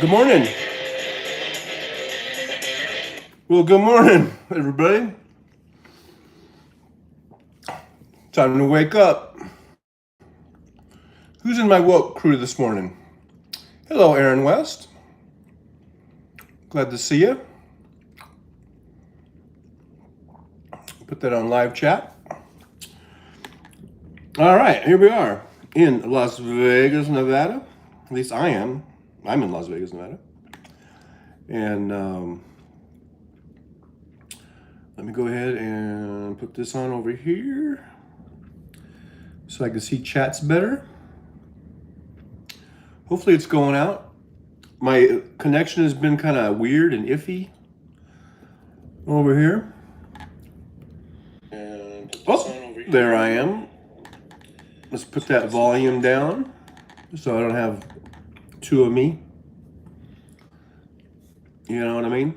Good morning. Well, good morning, everybody. Time to wake up. Who's in my woke crew this morning? Hello, Aaron West. Glad to see you. Put that on live chat. All right, here we are in Las Vegas, Nevada. At least I am. I'm in Las Vegas, Nevada. And let me go ahead and put this on over here so I can see chats better. Hopefully it's going out. My connection has been kind of weird and iffy over here. And there I am. Let's put that volume down so I don't have two of me. You know what I mean?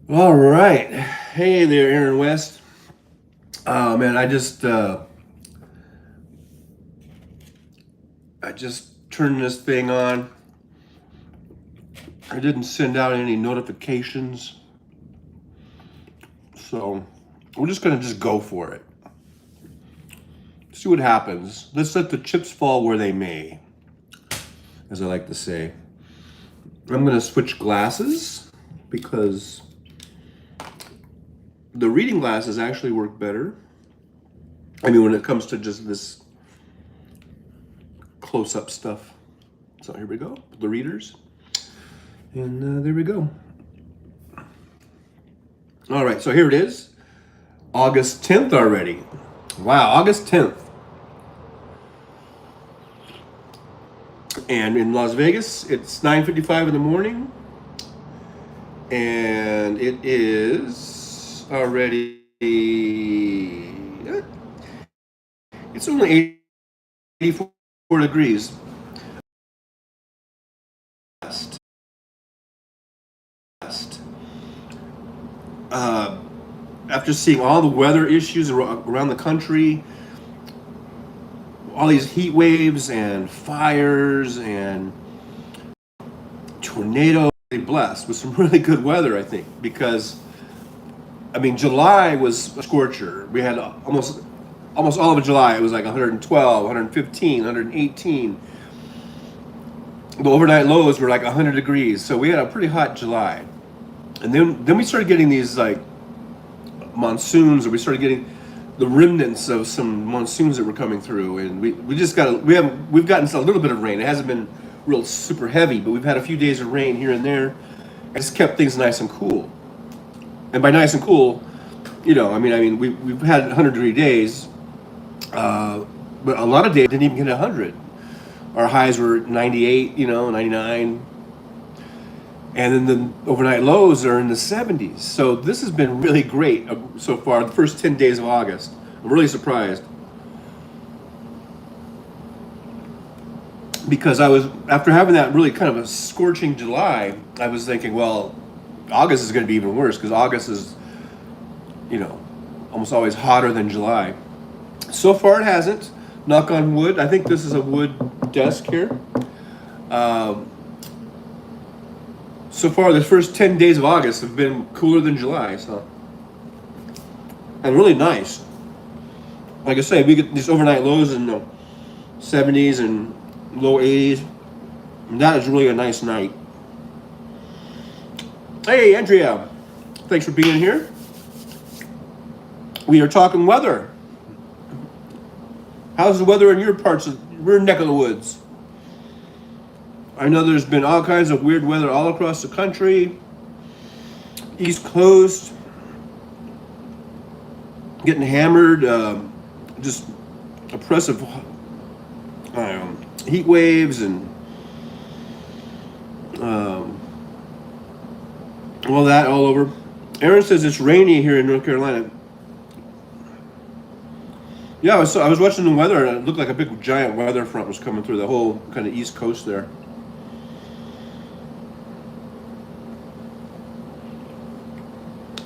All right. Hey there, Aaron West. Man, I just turned this thing on. I didn't send out any notifications. So we're just gonna go for it. See what happens. Let's let the chips fall where they may, as I like to say. I'm gonna switch glasses because the reading glasses actually work better. I mean, when it comes to just this close-up stuff. So here we go, the readers. And there we go. All right, so here it is. August 10th already. Wow, August 10th. And in Las Vegas, it's 9:55 in the morning. And it is already, it's only 84 degrees. After seeing all the weather issues around the country, all these heat waves and fires and tornadoes, blessed with some really good weather, I think, because I mean, July was a scorcher. We had almost all of July. It was like 112, 115, 118. The overnight lows were like 100 degrees. So we had a pretty hot July. And then we started getting these like monsoons, or we started getting the remnants of some monsoons that were coming through, and we've gotten a little bit of rain. It hasn't been real super heavy, but we've had a few days of rain here and there. It just kept things nice and cool. And by nice and cool, I mean we've had 100-degree days, but a lot of days didn't even get 100. Our highs were 98, 99. And then the overnight lows are in the 70s. So this has been really great so far, the first 10 days of August. I'm really surprised. Because after having that really kind of a scorching July, I was thinking, well, August is going to be even worse because August is, almost always hotter than July. So far it hasn't. Knock on wood. I think this is a wood desk here. So far, the first 10 days of August have been cooler than July, and really nice. Like I say, we get these overnight lows in the 70s and low 80s, and that is really a nice night. Hey, Andrea, thanks for being here. We are talking weather. How's the weather in your neck of the woods? I know there's been all kinds of weird weather all across the country. East Coast, getting hammered, just oppressive heat waves and all that all over. Aaron says it's rainy here in North Carolina. Yeah, I was watching the weather and it looked like a big giant weather front was coming through the whole kind of East Coast there.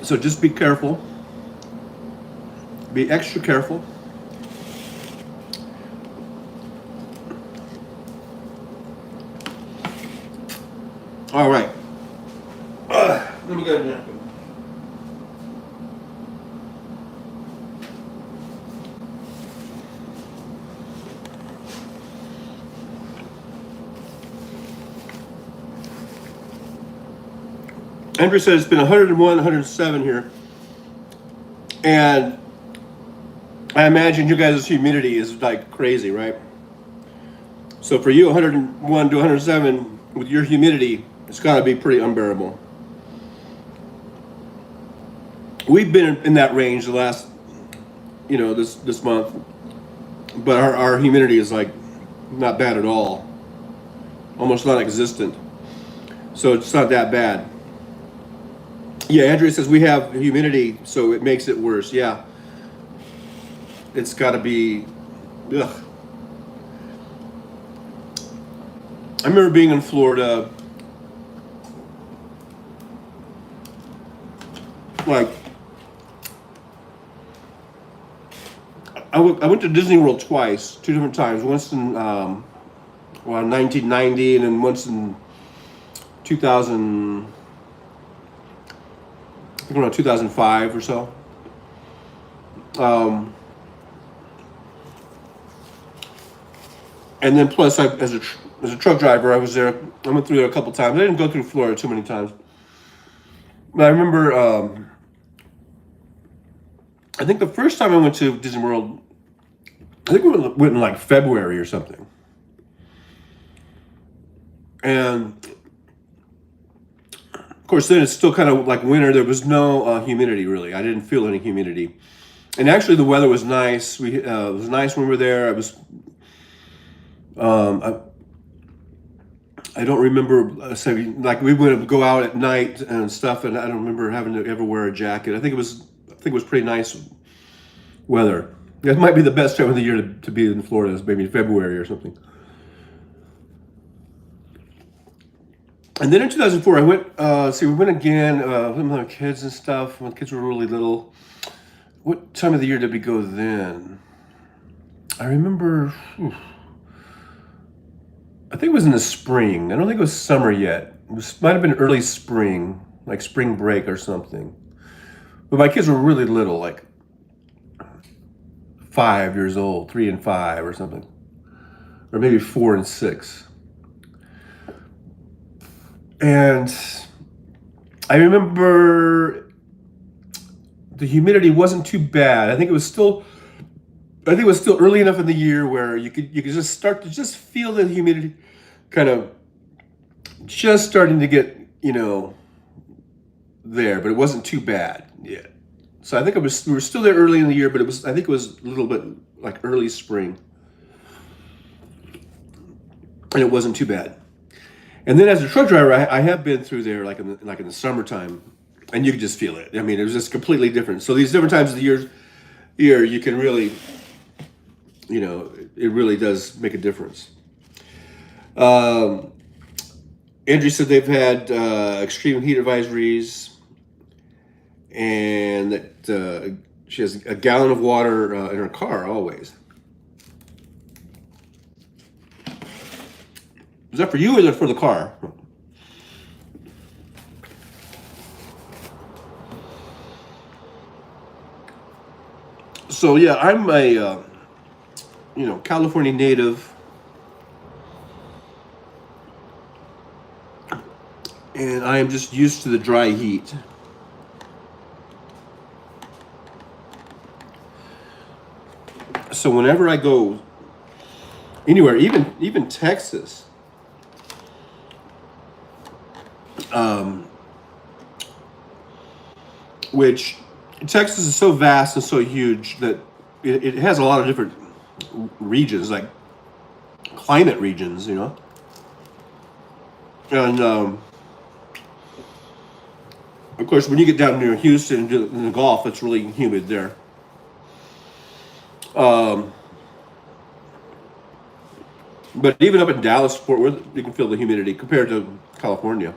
So just be careful. Be extra careful. All right. Let me get a napkin. Andrew said it's been 101, 107 here. And I imagine you guys' humidity is like crazy, right? So for you, 101 to 107 with your humidity, it's got to be pretty unbearable. We've been in that range the last, this month, but our humidity is like not bad at all, almost non-existent. So it's not that bad. Yeah, Andrea says we have humidity, so it makes it worse. Yeah, it's got to be. Ugh. I remember being in Florida, like I went to Disney World twice, two different times. Once in 1990, and then once in 2000. I think around 2005 or so. And then plus, as a truck driver, I was there. I went through there a couple times. I didn't go through Florida too many times, but I remember. I think the first time I went to Disney World, I think we went in like February or something, and of course, then it's still kind of like winter. There was no humidity really. I didn't feel any humidity, and actually the weather was nice. It was nice when we were there. It was. I don't remember saying like we would go out at night and stuff, and I don't remember having to ever wear a jacket. I think it was pretty nice weather. That might be the best time of the year to be in Florida. Is maybe February or something. And then in 2004, I went. We went again with my kids and stuff. When the kids were really little. What time of the year did we go then? I remember. I think it was in the spring. I don't think it was summer yet. Might have been early spring, like spring break or something. But my kids were really little, like 5 years old, 3 and 5 or something, or maybe 4 and 6. And I remember the humidity wasn't too bad. I think it was still early enough in the year where you could just start to just feel the humidity kind of just starting to get there, but it wasn't too bad yet. So I think we were still there early in the year, but I think it was a little bit like early spring, and it wasn't too bad. And then as a truck driver, I have been through there like in the summertime, and you could just feel it. I mean, it was just completely different. So these different times of the year, you can really. It really does make a difference. Andrew said they've had extreme heat advisories, and that she has a gallon of water in her car always. Is that for you or is that for the car? So yeah, I'm a California native, and I am just used to the dry heat. So whenever I go anywhere, even Texas, which Texas is so vast and so huge that it has a lot of different regions, like climate regions, and of course when you get down near Houston in the Gulf, it's really humid there. But even up in Dallas, Fort Worth, you can feel the humidity compared to California.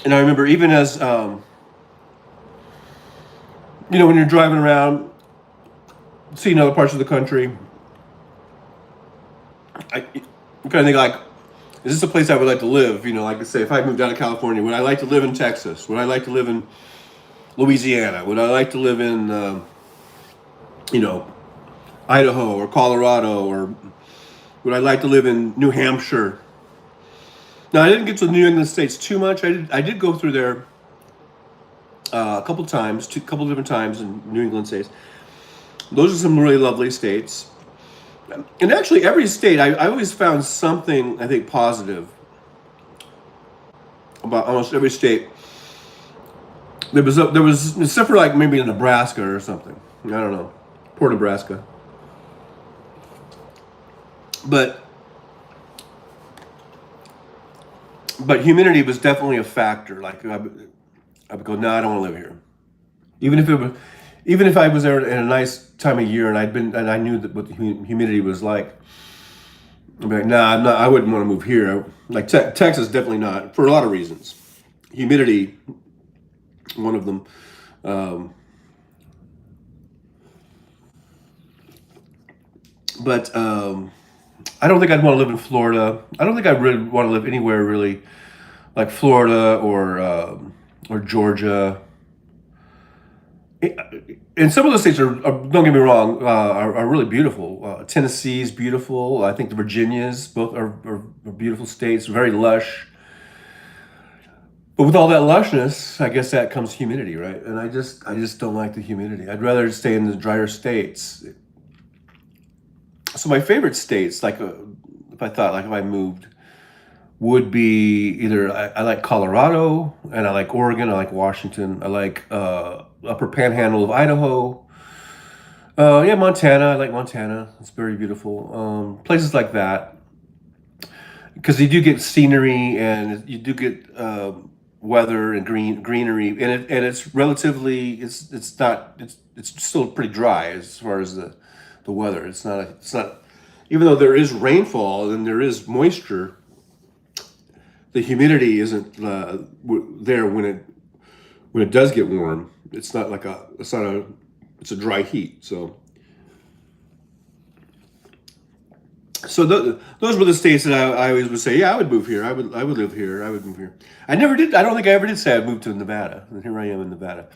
And I remember even as when you're driving around, seeing other parts of the country, I'm kind of think like, is this a place I would like to live? Like I say, if I moved out of California, would I like to live in Texas? Would I like to live in Louisiana? Would I like to live in, you know, Idaho or Colorado? Or would I like to live in New Hampshire? Now, I didn't get to the New England states too much. I did go through there a couple times, couple different times in New England states. Those are some really lovely states. And actually, every state, I always found something, I think, positive about almost every state. There was except for like maybe Nebraska or something. I don't know, poor Nebraska. But humidity was definitely a factor. Like I would go, no, I don't want to live here. Even if it was, even if I was there in a nice time of year and I knew that what the humidity was like, I'd be like, nah, I'm not. I wouldn't want to move here. Like Texas, definitely not for a lot of reasons. Humidity, one of them. Um, but I don't think I'd want to live in Florida. I don't think I really want to live anywhere really like Florida or Georgia. And some of those states don't get me wrong, are really beautiful. Tennessee's beautiful. I think the Virginias both are beautiful states, very lush. But with all that lushness, I guess that comes humidity, right? And I just don't like the humidity. I'd rather stay in the drier states. So my favorite states, like if I moved, would be either I like Colorado and I like Oregon, I like Washington, I like Upper Panhandle of Idaho. Yeah, Montana. I like Montana. It's very beautiful. Places like that, because you do get scenery and you do get weather and greenery, and it's relatively it's not it's still pretty dry as far as the weather. It's not even though there is rainfall and there is moisture, the humidity isn't there when it does get warm. It's a dry heat. So those were the states that I always would say, yeah, I would move here. I would live here. I would move here. I never did. I don't think I ever did say I'd move to Nevada, and here I am in Nevada.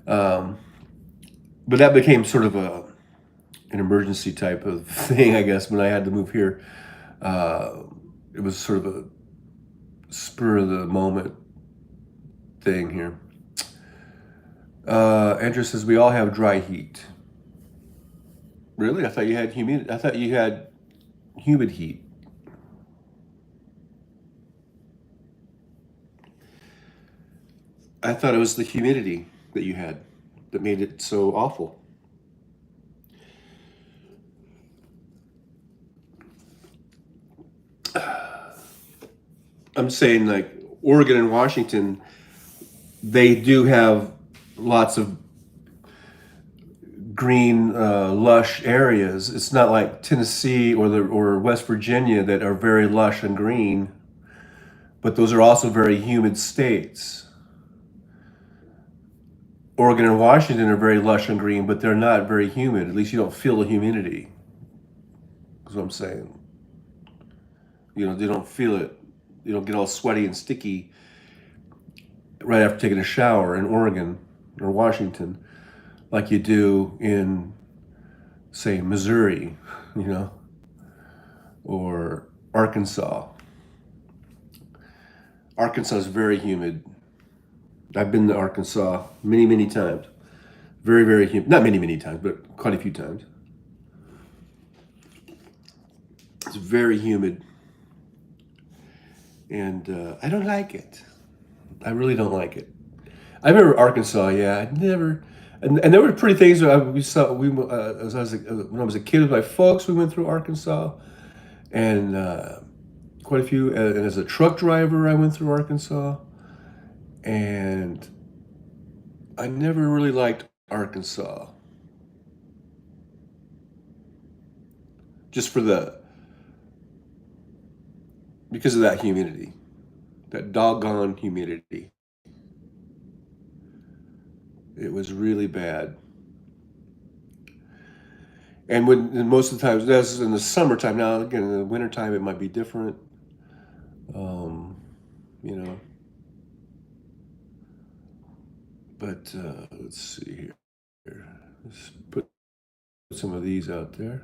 Um, but that became sort of an emergency type of thing, I guess, when I had to move here. Uh, it was sort of a spur of the moment thing here. Andrew says we all have dry heat. Really? I thought you had humid. I thought you had humid heat. I thought it was the humidity that you had that made it so awful. I'm saying like Oregon and Washington, they do have lots of green, lush areas. It's not like Tennessee or West Virginia that are very lush and green, but those are also very humid states. Oregon and Washington are very lush and green, but they're not very humid. At least you don't feel the humidity. That's what I'm saying. You don't feel it. You don't get all sweaty and sticky right after taking a shower in Oregon or Washington like you do in, say, Missouri, you know, or Arkansas. Arkansas is very humid. I've been to Arkansas many, many times. Very, very humid. Not many, many times, but quite a few times. It's very humid, and I don't like it. I really don't like it. I remember Arkansas. Yeah, I never. And there were pretty things that we saw. When I was a kid with my folks, we went through Arkansas, and quite a few. And as a truck driver, I went through Arkansas, and I never really liked Arkansas just because of that humidity, that doggone humidity. It was really bad. And most of the times, that's in the summertime. Now, again, in the wintertime, it might be different. Um, you know, but let's see here. Let's put some of these out there.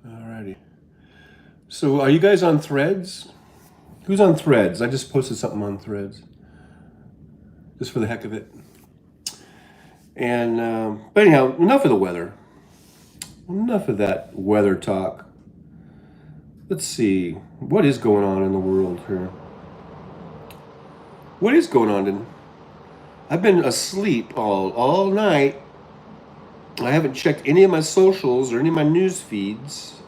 Alrighty. So, are you guys on Threads? Who's on Threads? I just posted something on Threads, just for the heck of it. And but anyhow, enough of the weather. Enough of that weather talk. Let's see what is going on in the world here. What is going on? I've been asleep all night. I haven't checked any of my socials or any of my news feeds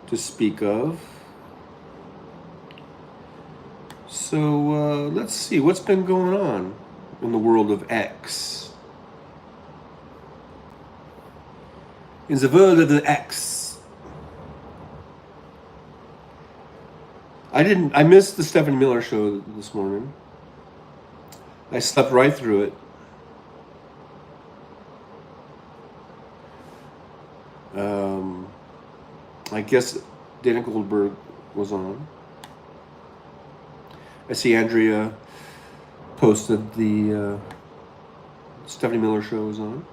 to speak of. So let's see what's been going on in the world of X. In the world of the X. I missed the Stephanie Miller show this morning. I slept right through it. I guess Dana Goldberg was on. I see Andrea posted the Stephanie Miller show was on.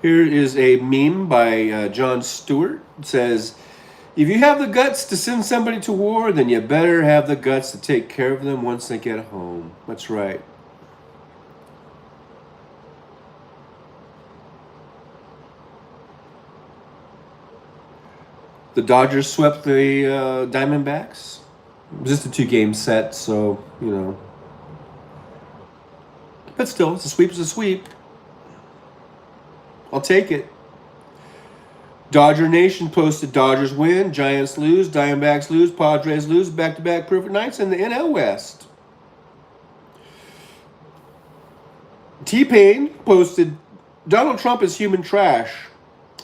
Here is a meme by Jon Stewart. It says, if you have the guts to send somebody to war, then you better have the guts to take care of them once they get home. That's right. The Dodgers swept the Diamondbacks. It was just a 2-game set, so, you know. But still, it's a sweep, it's a sweep. I'll take it. Dodger Nation posted Dodgers win, Giants lose, Diamondbacks lose, Padres lose, back-to-back perfect nights in the NL West. T-Pain posted Donald Trump is human trash.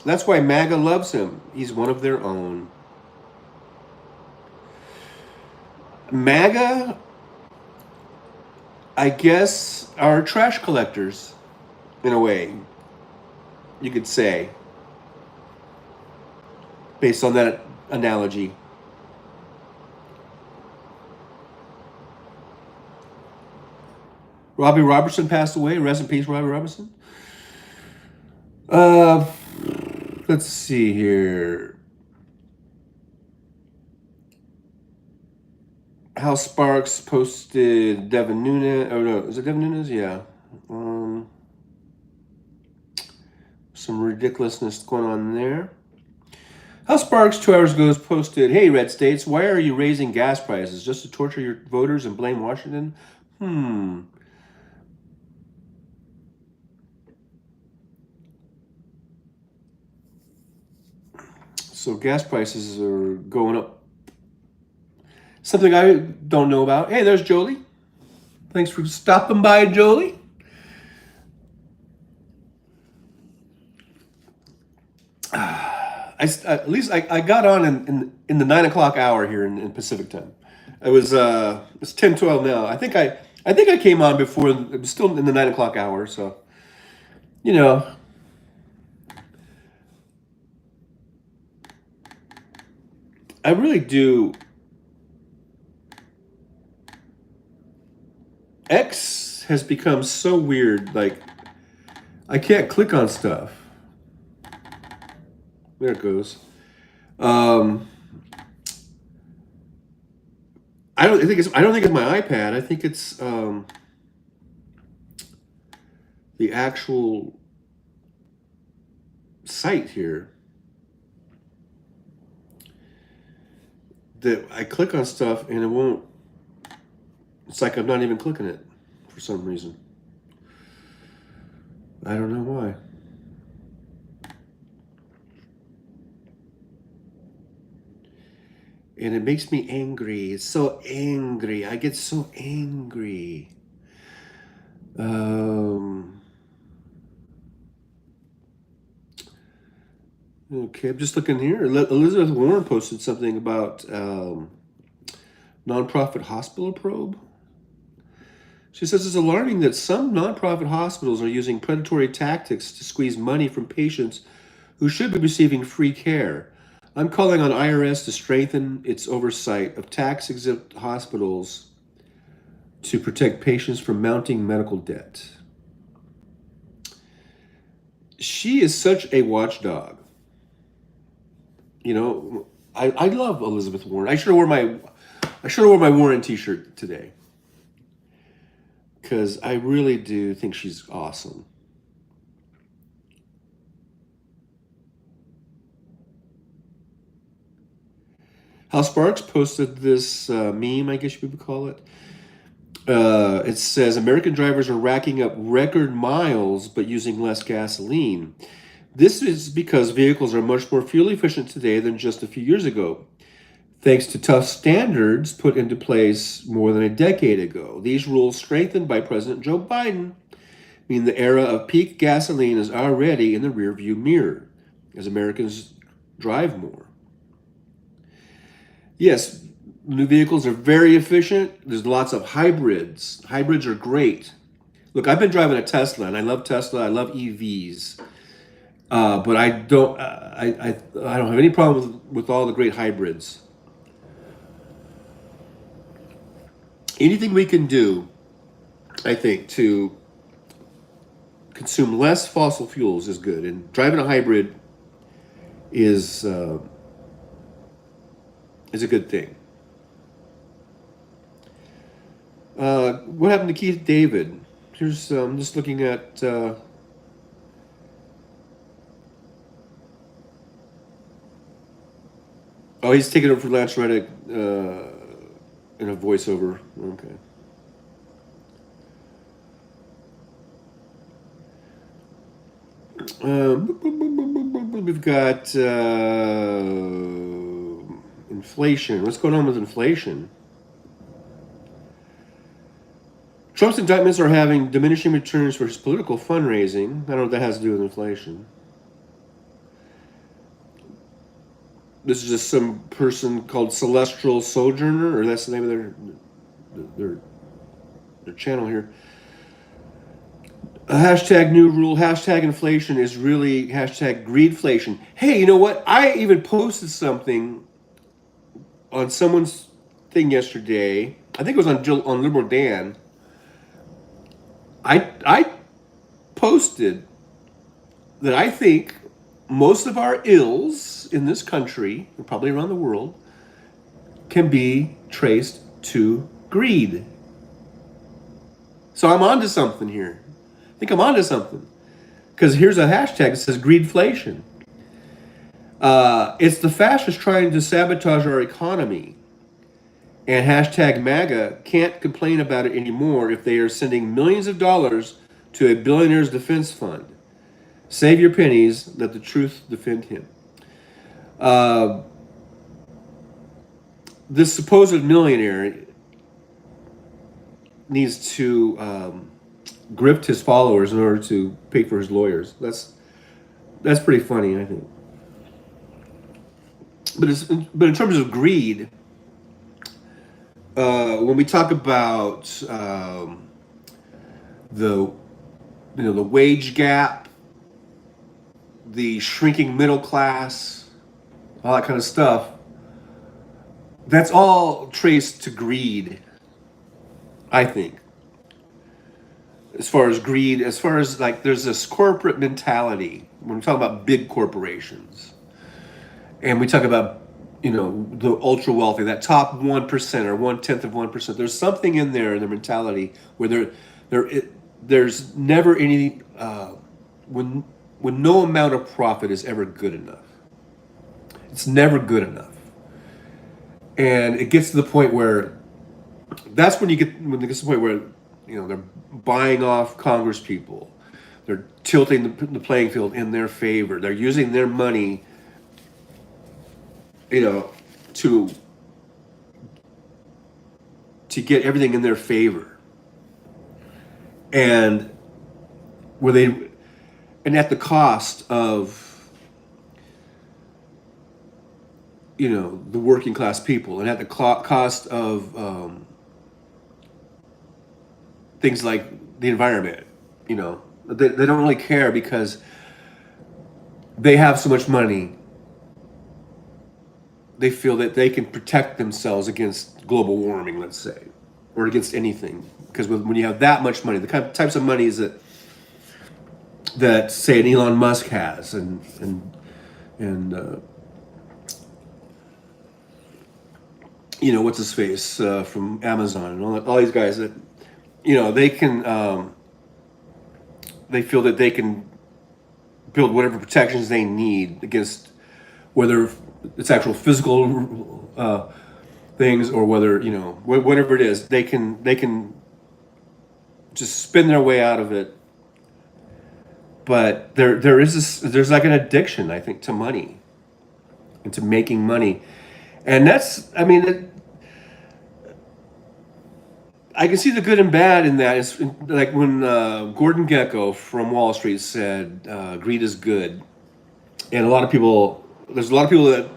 That's why MAGA loves him. He's one of their own. MAGA, I guess, are trash collectors, in a way, you could say, based on that analogy. Robbie Robertson passed away. Rest in peace, Robbie Robertson. Let's see here. Hal Sparks posted Devin Nunes. Oh no, is it Devin Nunes? Yeah. Some ridiculousness going on there. Hal Sparks 2 hours ago posted, "Hey Red States, why are you raising gas prices? Just to torture your voters and blame Washington?" So gas prices are going up. Something I don't know about. Hey, there's Jolie. Thanks for stopping by, Jolie. At least I got on in the 9 o'clock hour here in Pacific time. It's 10:12 now. I think I came on before. It was still in the 9 o'clock hour. So, you know, I really do. X has become so weird. Like, I can't click on stuff. There it goes. I don't think it's my iPad. I think it's the actual site here. That I click on stuff and it won't. It's like I'm not even clicking it for some reason. I don't know why. And it makes me angry. It's so angry. I get so angry. Okay, I'm just looking here. Elizabeth Warren posted something about nonprofit hospital probe. She says it's alarming that some nonprofit hospitals are using predatory tactics to squeeze money from patients who should be receiving free care. I'm calling on IRS to strengthen its oversight of tax exempt hospitals to protect patients from mounting medical debt. She is such a watchdog. You know, I love Elizabeth Warren. I should have wore my Warren T-shirt today because I really do think she's awesome. Hal Sparks posted this meme, I guess you would call it. It says American drivers are racking up record miles but using less gasoline. This is because vehicles are much more fuel efficient today than just a few years ago, thanks to tough standards put into place more than a decade ago. These rules, strengthened by President Joe Biden, mean the era of peak gasoline is already in the rearview mirror as Americans drive more. Yes, new vehicles are very efficient. There's lots of hybrids. Hybrids are great. Look, I've been driving a Tesla, and I love Tesla. I love EVs, but I don't have any problem with all the great hybrids. Anything we can do, I think, to consume less fossil fuels is good, and driving a hybrid is uh, is a good thing. What happened to Keith David? Here's I'm just looking at. Oh, he's taking over for Lance Reddick in a voiceover. Okay. We've got inflation. What's going on with inflation? Trump's indictments are having diminishing returns for his political fundraising. I don't know what that has to do with inflation. This is just some person called Celestial Sojourner, or that's the name of their their channel here. A hashtag new rule, hashtag inflation is really hashtag greedflation. Hey, you know what? I even posted something on someone's thing yesterday. I think it was on Liberal Dan. I posted that I think most of our ills in this country, and probably around the world, can be traced to greed. So I'm onto something here. I think I'm onto something. Because here's a hashtag that says greedflation. It's the fascists trying to sabotage our economy. And hashtag MAGA can't complain about it anymore if they are sending millions of dollars to a billionaire's defense fund. Save your pennies, let the truth defend him. Uh, this supposed millionaire needs to grift his followers in order to pay for his lawyers. That's pretty funny, I think. But in terms of greed, when we talk about the the wage gap, the shrinking middle class, all that kind of stuff, that's all traced to greed, I think. As far as greed, as far as like there's this corporate mentality when we talk about big corporations, and we talk about the ultra wealthy, that top 1% or 1/10 of 1%. There's something in there in their mentality where there's never any when no amount of profit is ever good enough. It's never good enough, and it gets to the point where that's when it gets to the point where they're buying off Congress people. They're tilting the playing field in their favor. They're using their money, you know, to get everything in their favor, and where they and at the cost of the working class people, and at the cost of things like the environment. They don't really care because they have so much money. They feel that they can protect themselves against global warming, let's say, or against anything. Because when you have that much money, the types of monies that say an Elon Musk has, and what's his face from Amazon, and all these guys that they can they feel that they can build whatever protections they need against, whether it's actual physical things, or whether whatever it is, they can just spin their way out of it. But there's like an addiction, I think, to money and to making money, and that's, I mean, I can see the good and bad in that. It's like when Gordon Gekko from Wall Street said, "Greed is good," and there's a lot of people that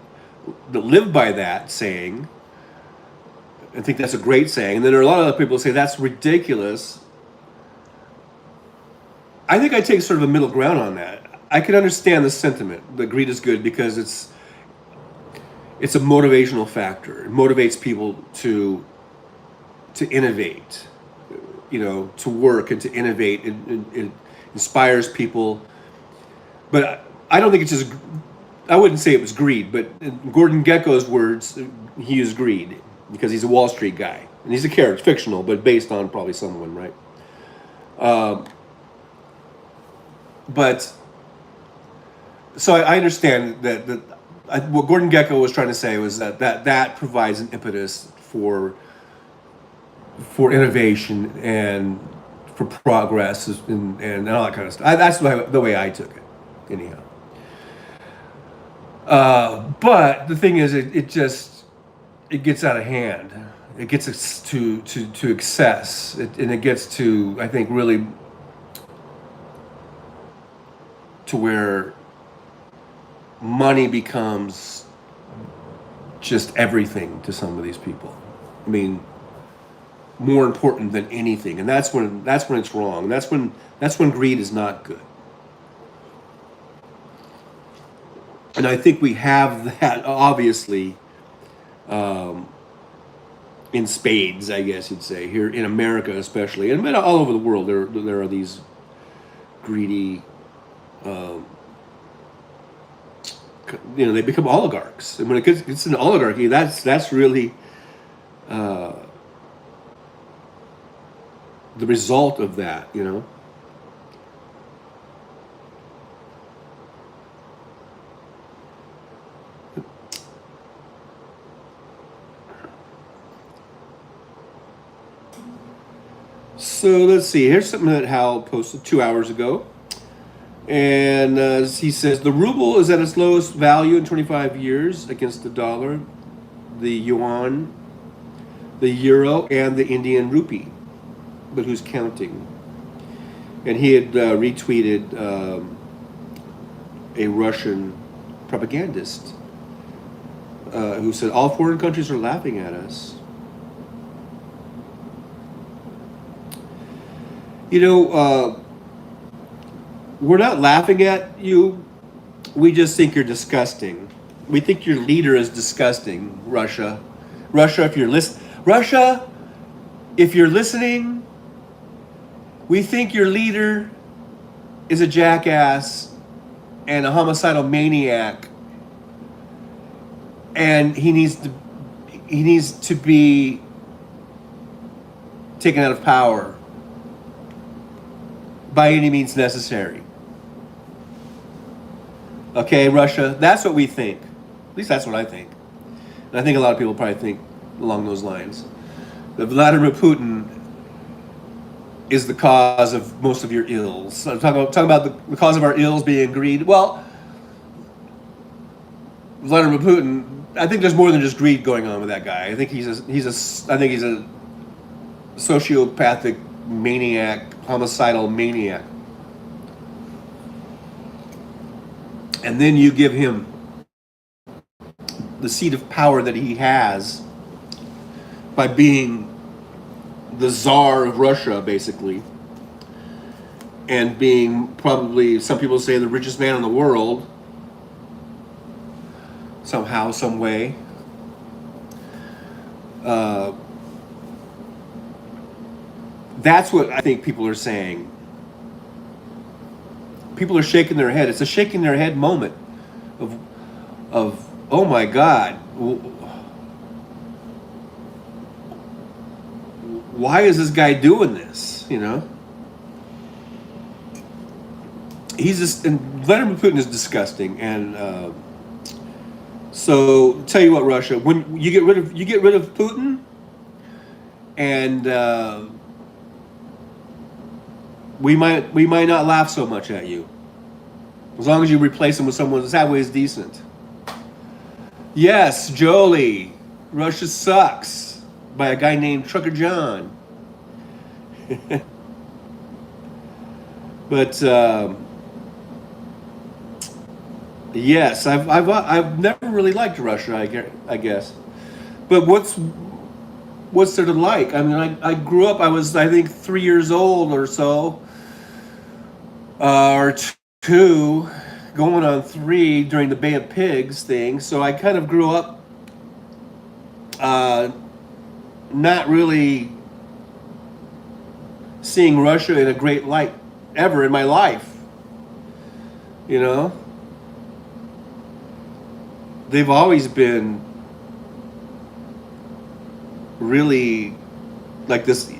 live by that saying. I think that's a great saying, and then there are a lot of other people who say that's ridiculous. I think I take sort of a middle ground on that. I can understand the sentiment that greed is good because it's a motivational factor. It motivates people to innovate, to work and to innovate. It inspires people. But I don't think it's just, I wouldn't say it was greed, but in Gordon Gekko's words, he used greed because he's a Wall Street guy. And he's a character, fictional, but based on probably someone, right? But, so I understand that what Gordon Gekko was trying to say was that provides an impetus for innovation and for progress and all that kind of stuff. That's the way I took it, anyhow. But the thing is, it gets out of hand. It gets to excess, and it gets to, I think, really to where money becomes just everything to some of these people. I mean, more important than anything, and that's when it's wrong. That's when greed is not good. And I think we have that, obviously, in spades, I guess you'd say, here in America especially, and all over the world. There are these greedy, they become oligarchs, and when it's an oligarchy, that's really the result of that. So let's see. Here's something that Hal posted 2 hours ago. And he says, the ruble is at its lowest value in 25 years against the dollar, the yuan, the euro, and the Indian rupee. But who's counting? And he had retweeted a Russian propagandist who said, all foreign countries are laughing at us. We're not laughing at you. We just think you're disgusting. We think your leader is disgusting, Russia. Russia, if you're listening, we think your leader is a jackass and a homicidal maniac, and he needs to be taken out of power by any means necessary. Okay, Russia, that's what we think. At least that's what I think. And I think a lot of people probably think along those lines. That Vladimir Putin is the cause of most of your ills. I'm talking about the cause of our ills being greed. Well, Vladimir Putin, I think there's more than just greed going on with that guy. I think he's a sociopathic maniac, homicidal maniac. And then you give him the seat of power that he has by being the czar of Russia, basically, and being probably, some people say, the richest man in the world, somehow, some way. Uh, that's what I think people are saying. People are shaking their head. It's a shaking their head moment of, oh my God, why is this guy doing this? You know, he's just, and Vladimir Putin is disgusting. And so, tell you what, Russia, when you get rid of Putin, and we might not laugh so much at you, as long as you replace him with someone that's that way is decent. Yes, Jolie, Russia sucks, by a guy named Trucker John. But yes, I've never really liked Russia. I guess. But what's there to like? I mean, I grew up. I was, I think, 3 years old or so, or two, going on three during the Bay of Pigs thing. So I kind of grew up not really seeing Russia in a great light ever in my life. You know, they've always been really like this.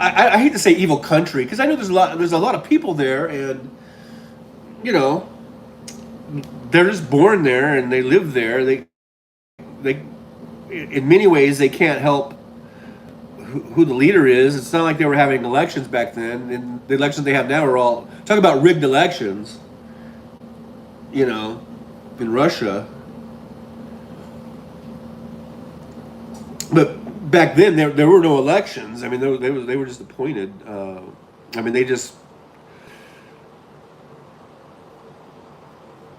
I hate to say evil country, because I know there's a lot of people there, and you know, they're just born there and they live there. They in many ways they can't help who the leader is. It's not like they were having elections back then, and the elections they have now are all, talk about rigged elections, you know, in Russia. But back then there were no elections. I mean, they were just appointed. I mean, they just,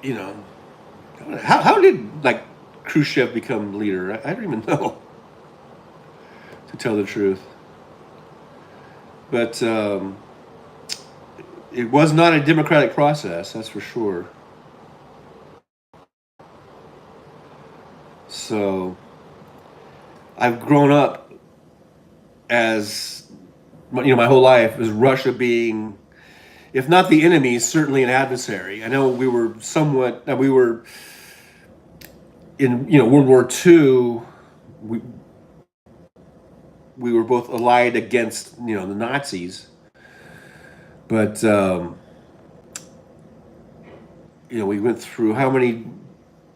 you know, how did like Khrushchev become leader? I don't even know, to tell the truth. But it was not a democratic process, that's for sure. So I've grown up as, you know, my whole life as Russia being, if not the enemy, certainly an adversary. I know we were somewhat, we were in, you know, World War II. We were both allied against, you know, the Nazis, but you know, we went through how many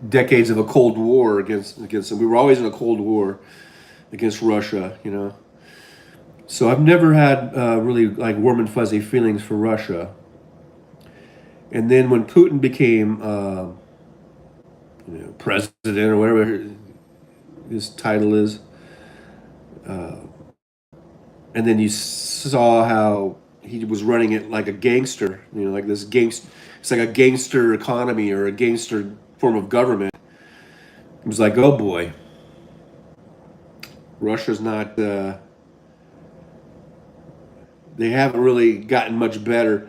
decades of a Cold War against them. We were always in a Cold War against Russia, you know. So I've never had really like warm and fuzzy feelings for Russia. And then when Putin became, you know, president or whatever his title is, and then you saw how he was running it like a gangster, you know, like this gangster. It's like a gangster economy or a gangster form of government. It was like, oh boy, Russia's not. They haven't really gotten much better.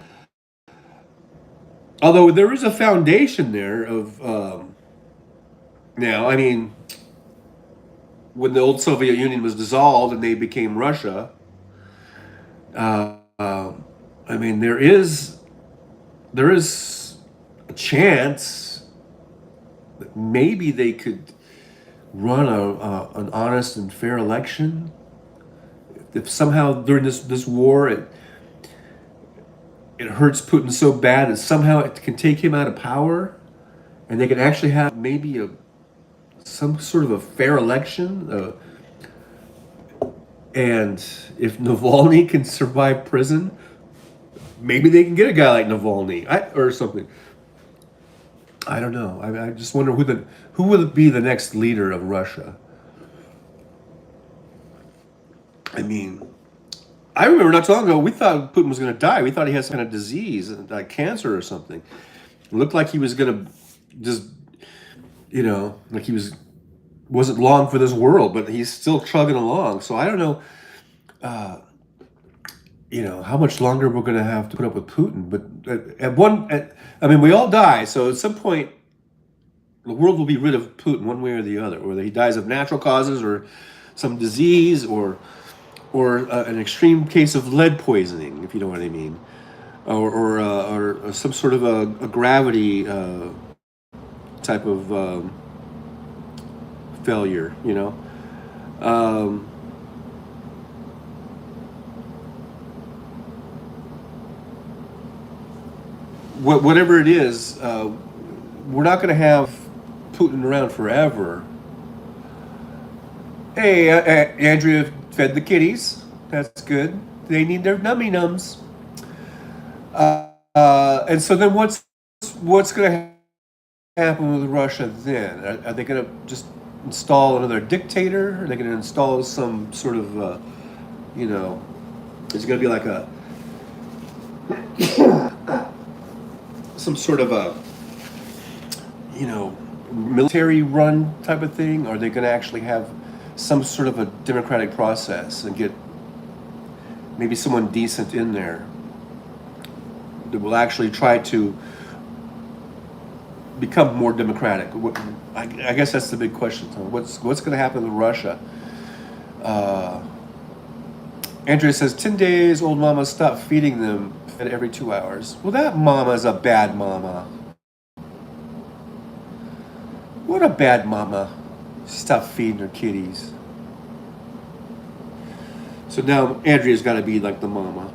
Although there is a foundation there of now. I mean, when the old Soviet Union was dissolved and they became Russia, I mean, there is a chance that maybe they could run an honest and fair election. If somehow during this war it hurts Putin so bad that somehow it can take him out of power, and they can actually have maybe some sort of a fair election. And if Navalny can survive prison, maybe they can get a guy like Navalny or something. I don't know. I just wonder who would be the next leader of Russia. I mean, I remember not too long ago we thought Putin was going to die. We thought he had some kind of disease, like cancer or something. It looked like he was going to just, like he wasn't long for this world, but he's still chugging along. So I don't know, how much longer we're going to have to put up with Putin. But I mean, we all die. So at some point, the world will be rid of Putin one way or the other, whether he dies of natural causes or some disease or an extreme case of lead poisoning, if you know what I mean, or some sort of a gravity type of failure. Um, whatever it is, we're not going to have Putin around forever. Hey, Andrea fed the kitties. That's good. They need their nummy nums. And so then what's going to happen with Russia then? Are they going to just install another dictator? Are they going to install some sort of, is it going to be like some sort of a, military run type of thing? Or are they going to actually have some sort of a democratic process and get maybe someone decent in there that will actually try to become more democratic? I guess that's the big question. So what's going to happen with Russia? Andrea says 10 days old mama stopped feeding them, fed every 2 hours. Well, that mama's a bad mama. What a bad mama. She stopped feeding her kitties. So now Andrea's got to be like the mama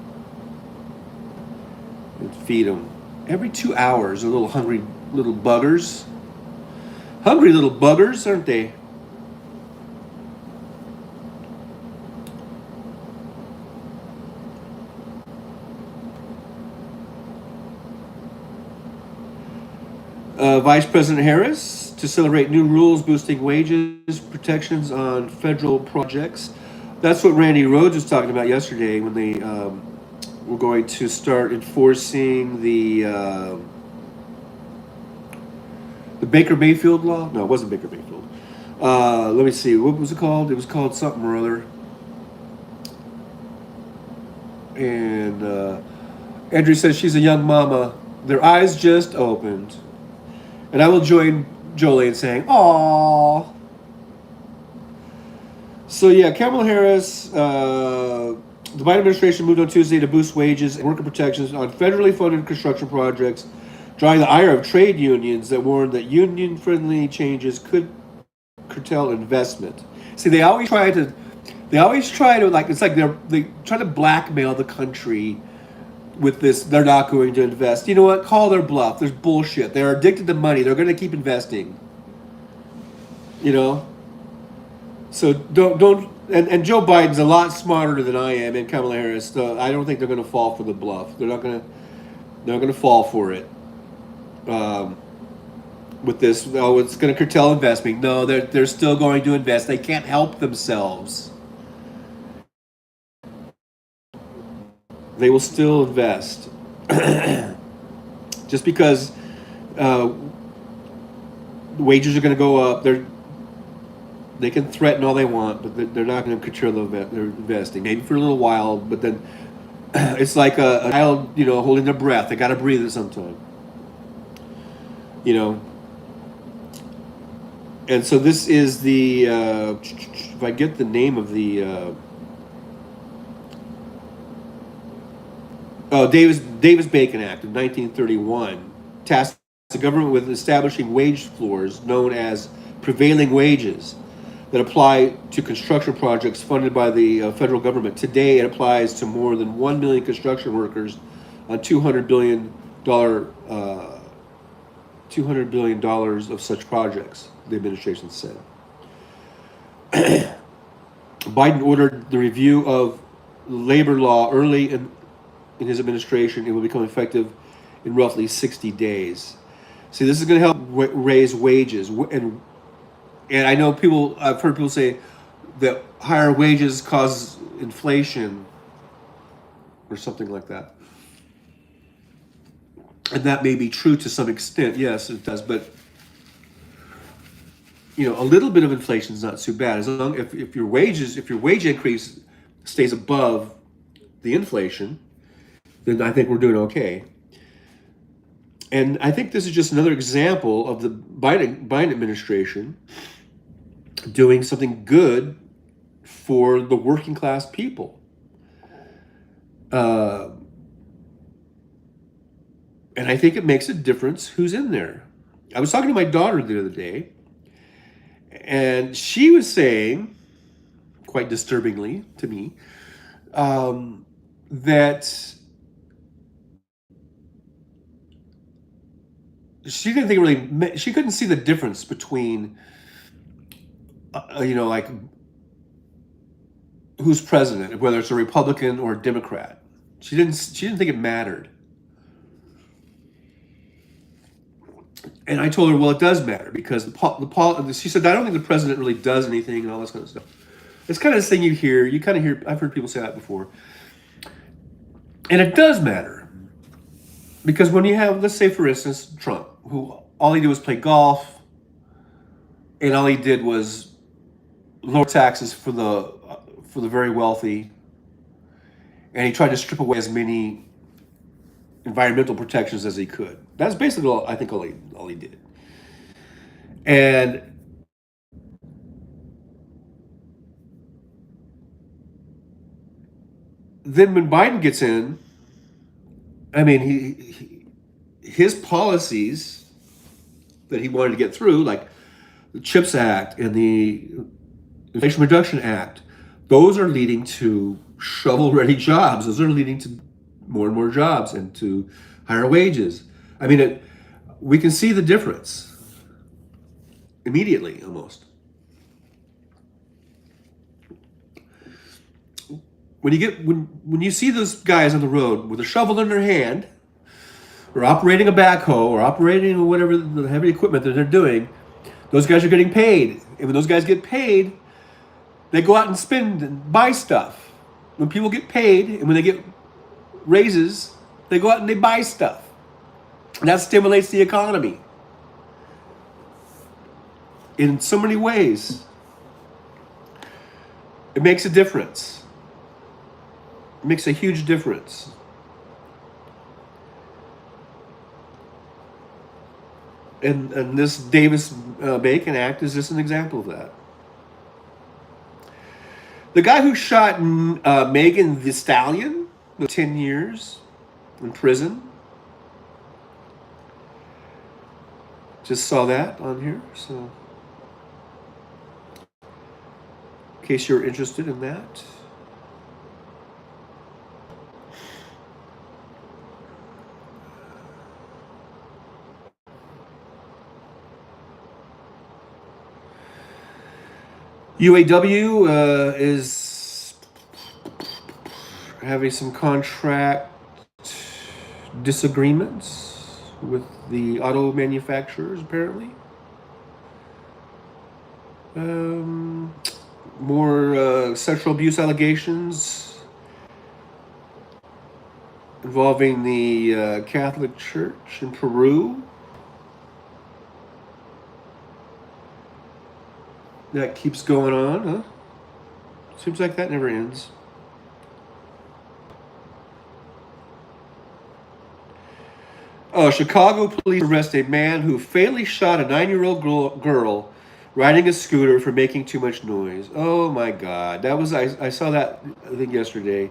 and feed them every 2 hours. They're little hungry little buggers. Hungry little buggers, aren't they? Vice President Harris to celebrate new rules boosting wages, protections on federal projects. That's what Randy Rhodes was talking about yesterday when they were going to start enforcing the Baker Mayfield law. No, it wasn't Baker Mayfield. Let me see. What was it called? It was called something or other. And Andrew says she's a young mama. Their eyes just opened. And I will join Jolie in saying, "Aww." So yeah, Kamala Harris, the Biden administration moved on Tuesday to boost wages and worker protections on federally funded construction projects, drawing the ire of trade unions that warned that union-friendly changes could curtail investment. See, they always try to like it's like they try to blackmail the country with this. They're not going to invest. You know what? Call their bluff. There's bullshit. They're addicted to money. They're going to keep investing. So don't. And Joe Biden's a lot smarter than I am, and Kamala Harris. So I don't think they're going to fall for the bluff. They're not going to fall for it. With this, oh, it's going to curtail investment. No, they're still going to invest. They can't help themselves. They will still invest. Just because wages are going to go up, they can threaten all they want, but they're not going to curtail their investing. Maybe for a little while, but then it's like a child, holding their breath. They got to breathe at some time. And so this is the if I get the name of the Davis-Bacon Act of 1931 tasked the government with establishing wage floors known as prevailing wages that apply to construction projects funded by the federal government. Today, it applies to more than 1 million construction workers on $200 billion of such projects, the administration said. Biden ordered the review of labor law early in his administration. It will become effective in roughly 60 days. See, this is going to help raise wages. And I know I've heard people say that higher wages cause inflation or something like that. And that may be true to some extent. Yes, it does. But a little bit of inflation is not too bad as long if your wage increase stays above the inflation, then I think we're doing okay. And I think this is just another example of the Biden administration doing something good for the working class people. Uh, and I think it makes a difference who's in there. I was talking to my daughter the other day, and she was saying, quite disturbingly to me, that she didn't think it really, she couldn't see the difference between, like who's president, whether it's a Republican or a Democrat. She didn't think it mattered. And I told her, well, it does matter because she said, I don't think the president really does anything and all this kind of stuff. It's kind of this thing you kind of hear, I've heard people say that before. And it does matter because when you have, let's say, for instance, Trump, who all he did was play golf and all he did was lower taxes for the very wealthy, and he tried to strip away as many environmental protections as he could. That's basically I think all he did. And then when Biden gets in, I mean, his policies that he wanted to get through, like the CHIPS Act and the Inflation Reduction Act, those are leading to shovel-ready jobs. Those are leading to more and more jobs and to higher wages. I mean, we can see the difference immediately, almost. When you see those guys on the road with a shovel in their hand, or operating a backhoe, or operating whatever the heavy equipment that they're doing, those guys are getting paid. And when those guys get paid, they go out and spend and buy stuff. When people get paid and when they get raises, they go out and they buy stuff. And that stimulates the economy in so many ways. It makes a difference. It makes a huge difference. And this Davis-Bacon Act is just an example of that. The guy who shot Megan Thee Stallion, 10 years in prison. Just saw that on here, so in case you're interested in that. UAW is having some contract disagreements with the auto manufacturers, apparently. More sexual abuse allegations involving the Catholic Church in Peru. That keeps going on, huh? Seems like that never ends. Oh, Chicago police arrest a man who fatally shot a 9-year-old girl riding a scooter for making too much noise. Oh my God. That was, I saw that, I think, yesterday.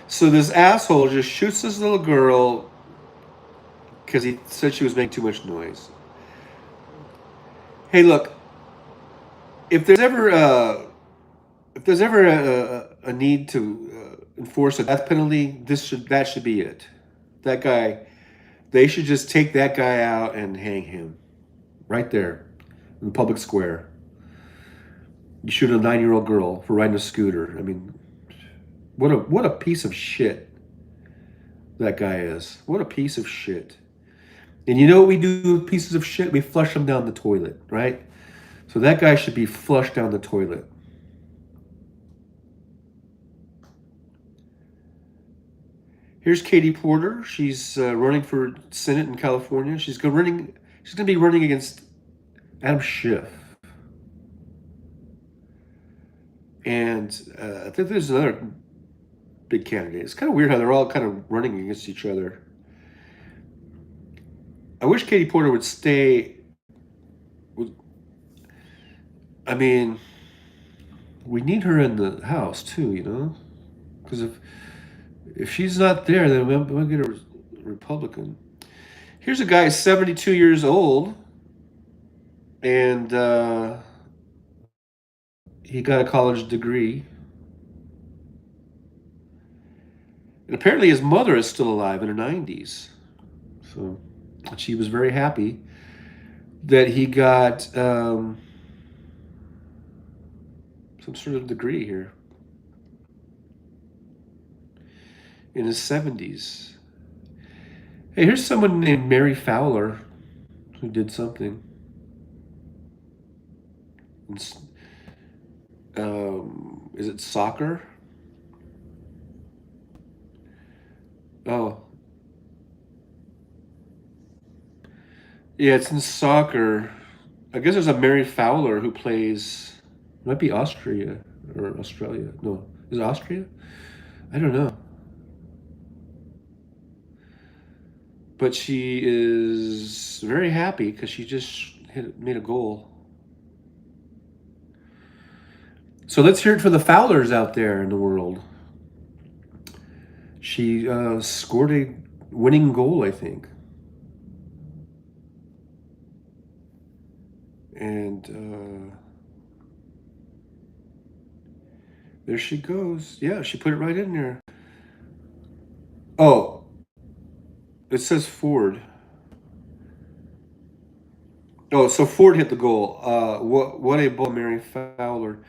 So this asshole just shoots this little girl because he said she was making too much noise. Hey, look. If there's ever a need to enforce a death penalty, that should be it. That guy, they should just take that guy out and hang him right there in the public square. You shoot a 9-year-old girl for riding a scooter. I mean, what a piece of shit that guy is. What a piece of shit. And you know what we do with pieces of shit? We flush them down the toilet, right? So that guy should be flushed down the toilet. Here's Katie Porter. She's running for Senate in California. She's going to be running against Adam Schiff. And I think there's another big candidate. It's kind of weird how they're all kind of running against each other. I wish Katie Porter would stay. I mean, we need her in the House too, because if she's not there, then we'll get a Republican. Here's a guy 72 years old, and he got a college degree. And apparently his mother is still alive in her 90s. So she was very happy that he got some sort of degree here in his 70s. Hey, here's someone named Mary Fowler who did something. Is it soccer? Oh, yeah, it's in soccer. I guess there's a Mary Fowler who plays. It might be Austria or Australia. No, is it Austria? I don't know. But she is very happy because she just made a goal. So let's hear it for the Fowlers out there in the world. She scored a winning goal, I think. And there she goes. Yeah, she put it right in there. Oh, it says Ford. Oh, so Ford hit the goal. What a ball, Mary Fowler.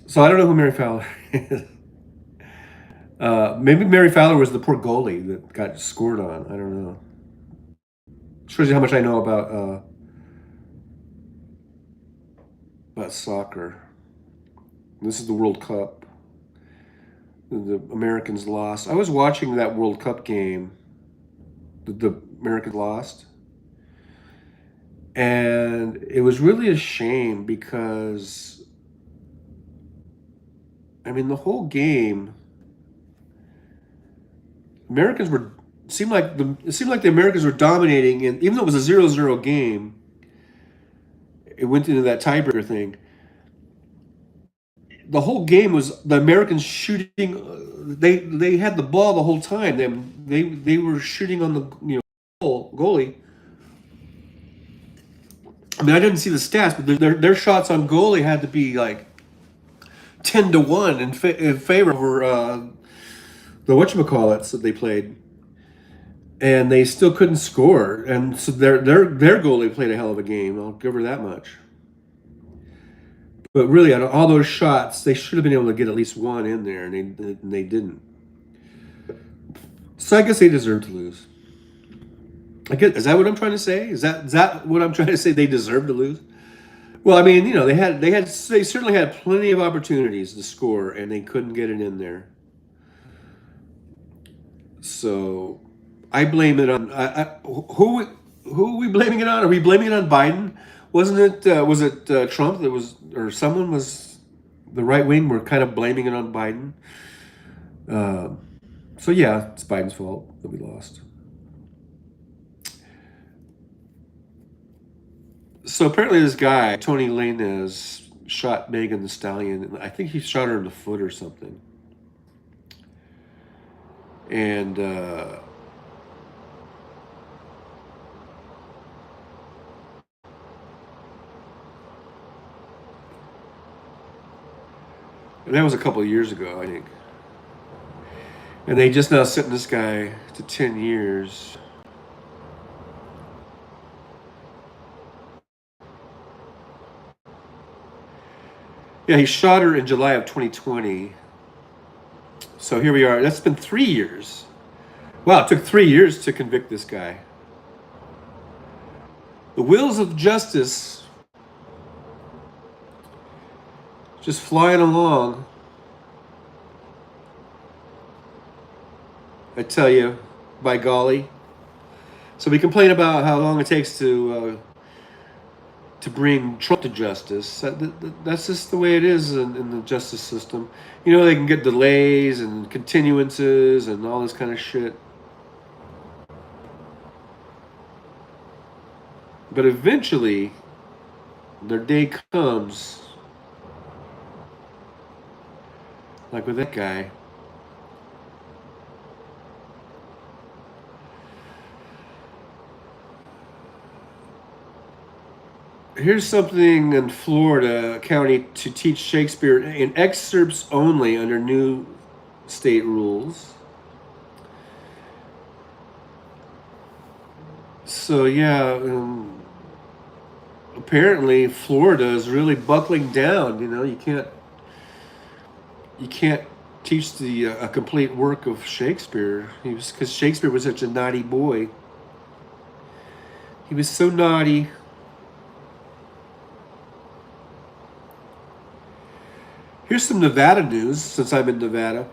So I don't know who Mary Fowler is. Maybe Mary Fowler was the poor goalie that got scored on. I don't know. Shows you how much I know about soccer. This is the World Cup. The Americans lost. I was watching that World Cup game. The Americans lost. And it was really a shame because, I mean, the whole game, Americans were it seemed like the Americans were dominating, and even though it was a 0-0 game, it went into that tiebreaker thing. The whole game was the Americans shooting. They had the ball the whole time. They were shooting on the goalie. I mean, I didn't see the stats, but their shots on goalie had to be like 10-1 in favor of the whatchamacallits that they played, and they still couldn't score. And so their goalie played a hell of a game. I'll give her that much. But really, out of all those shots, they should have been able to get at least one in there, and they didn't. So I guess they deserve to lose. Is that what I'm trying to say? Is that what I'm trying to say? They deserve to lose. Well, I mean, they certainly had plenty of opportunities to score, and they couldn't get it in there. So I blame it on who are we blaming it on? Are we blaming it on Biden? Wasn't it? Was it Trump that was, or someone was the right wing? Were kind of blaming it on Biden. So yeah, it's Biden's fault that we lost. So apparently, this guy Tony Lanez shot Megan Thee Stallion, and I think he shot her in the foot or something. And that was a couple of years ago, I think. And they just now sent this guy to 10 years. Yeah, he shot her in July of 2020. So here we are. That's been 3 years. Wow, it took 3 years to convict this guy. The wheels of justice just flying along. I tell you, by golly. So we complain about how long it takes to to bring Trump to justice. That's just the way it is in the justice system. You know, they can get delays and continuances and all this kind of shit. But eventually, their day comes, like with that guy. Here's something in Florida County to teach Shakespeare in excerpts only under new state rules. So yeah, apparently Florida is really buckling down. You know, you can't teach the a complete work of Shakespeare. Because Shakespeare was such a naughty boy. He was so naughty. Here's some Nevada news, since I'm in Nevada.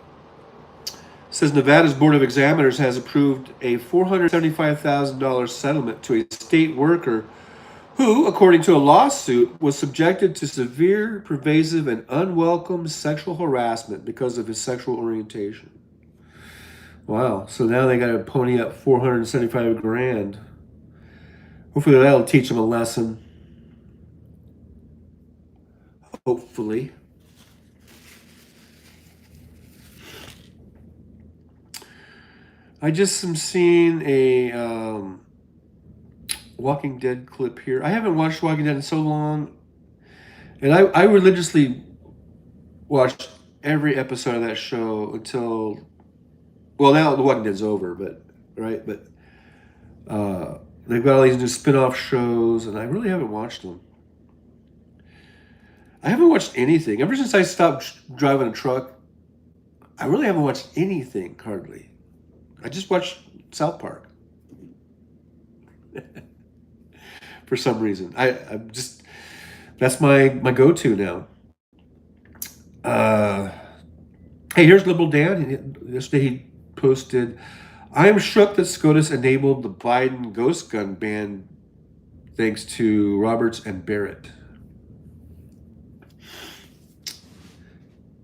It says Nevada's Board of Examiners has approved a $475,000 settlement to a state worker who, according to a lawsuit, was subjected to severe, pervasive, and unwelcome sexual harassment because of his sexual orientation. Wow, so now they got to pony up 475 grand. Hopefully that'll teach them a lesson. Hopefully. I just am seeing a Walking Dead clip here. I haven't watched Walking Dead in so long, and I religiously watched every episode of that show until, well, now The Walking Dead's over, but right, but they've got all these new spin-off shows, and I really haven't watched them. I haven't watched anything ever since I stopped driving a truck. I really haven't watched anything hardly. I just watched South Park. For some reason, I'm just, that's my go-to now. Hey, here's Liberal Dan. Yesterday he posted, "I am shook that SCOTUS enabled the Biden ghost gun ban thanks to Roberts and Barrett."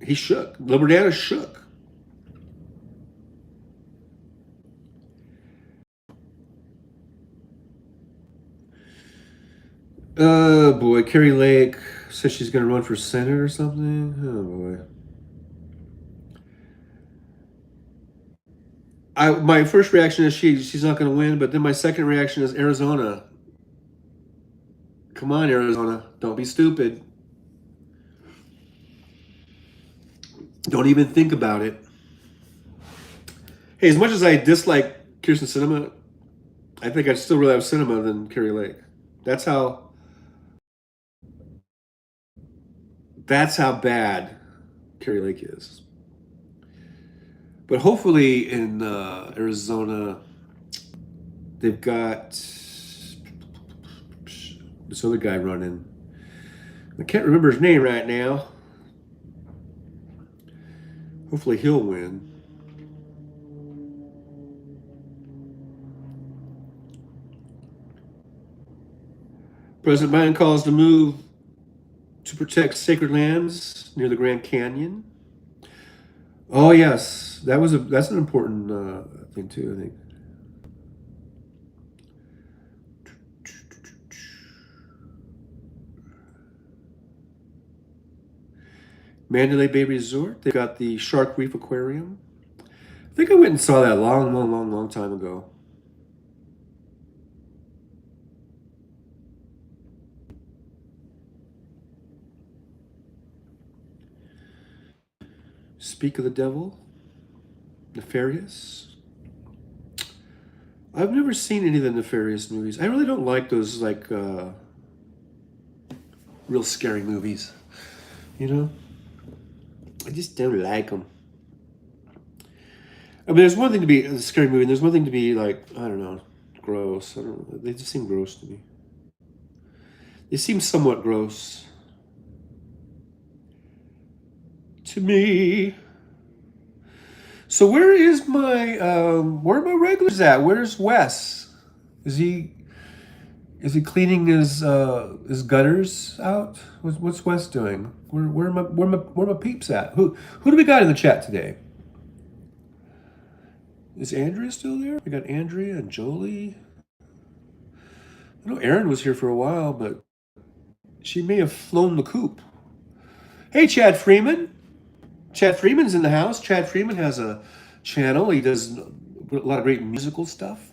He's shook. Liberal Dan is shook. Oh boy, Carrie Lake says she's going to run for Senate or something. Oh boy. My first reaction is she's not going to win, but then my second reaction is Arizona. Come on, Arizona. Don't be stupid. Don't even think about it. Hey, as much as I dislike Kirsten Sinema, I think I'd still rather have Sinema than Carrie Lake. That's how bad Carrie Lake is. But hopefully in Arizona, they've got this other guy running. I can't remember his name right now. Hopefully he'll win. President Biden calls the move to protect sacred lands near the Grand Canyon. Oh yes, that's an important thing too, I think. Mandalay Bay Resort. They've got the Shark Reef Aquarium. I think I went and saw that long time ago. Speak of the Devil. Nefarious. I've never seen any of the Nefarious movies. I really don't like those real scary movies. You know? I just don't like them. I mean, there's one thing to be a scary movie, and there's one thing to be like, I don't know, gross. I don't know. They just seem gross to me. They seem somewhat gross to me. So where is where are my regulars at? Where's Wes? Is he Is he cleaning his gutters out? What's Wes doing? Where my peeps at? Who do we got in the chat today? Is Andrea still there? We got Andrea and Jolie. I know Erin was here for a while, but she may have flown the coop. Hey, Chad Freeman. Chad Freeman's in the house. Chad Freeman has a channel. He does a lot of great musical stuff.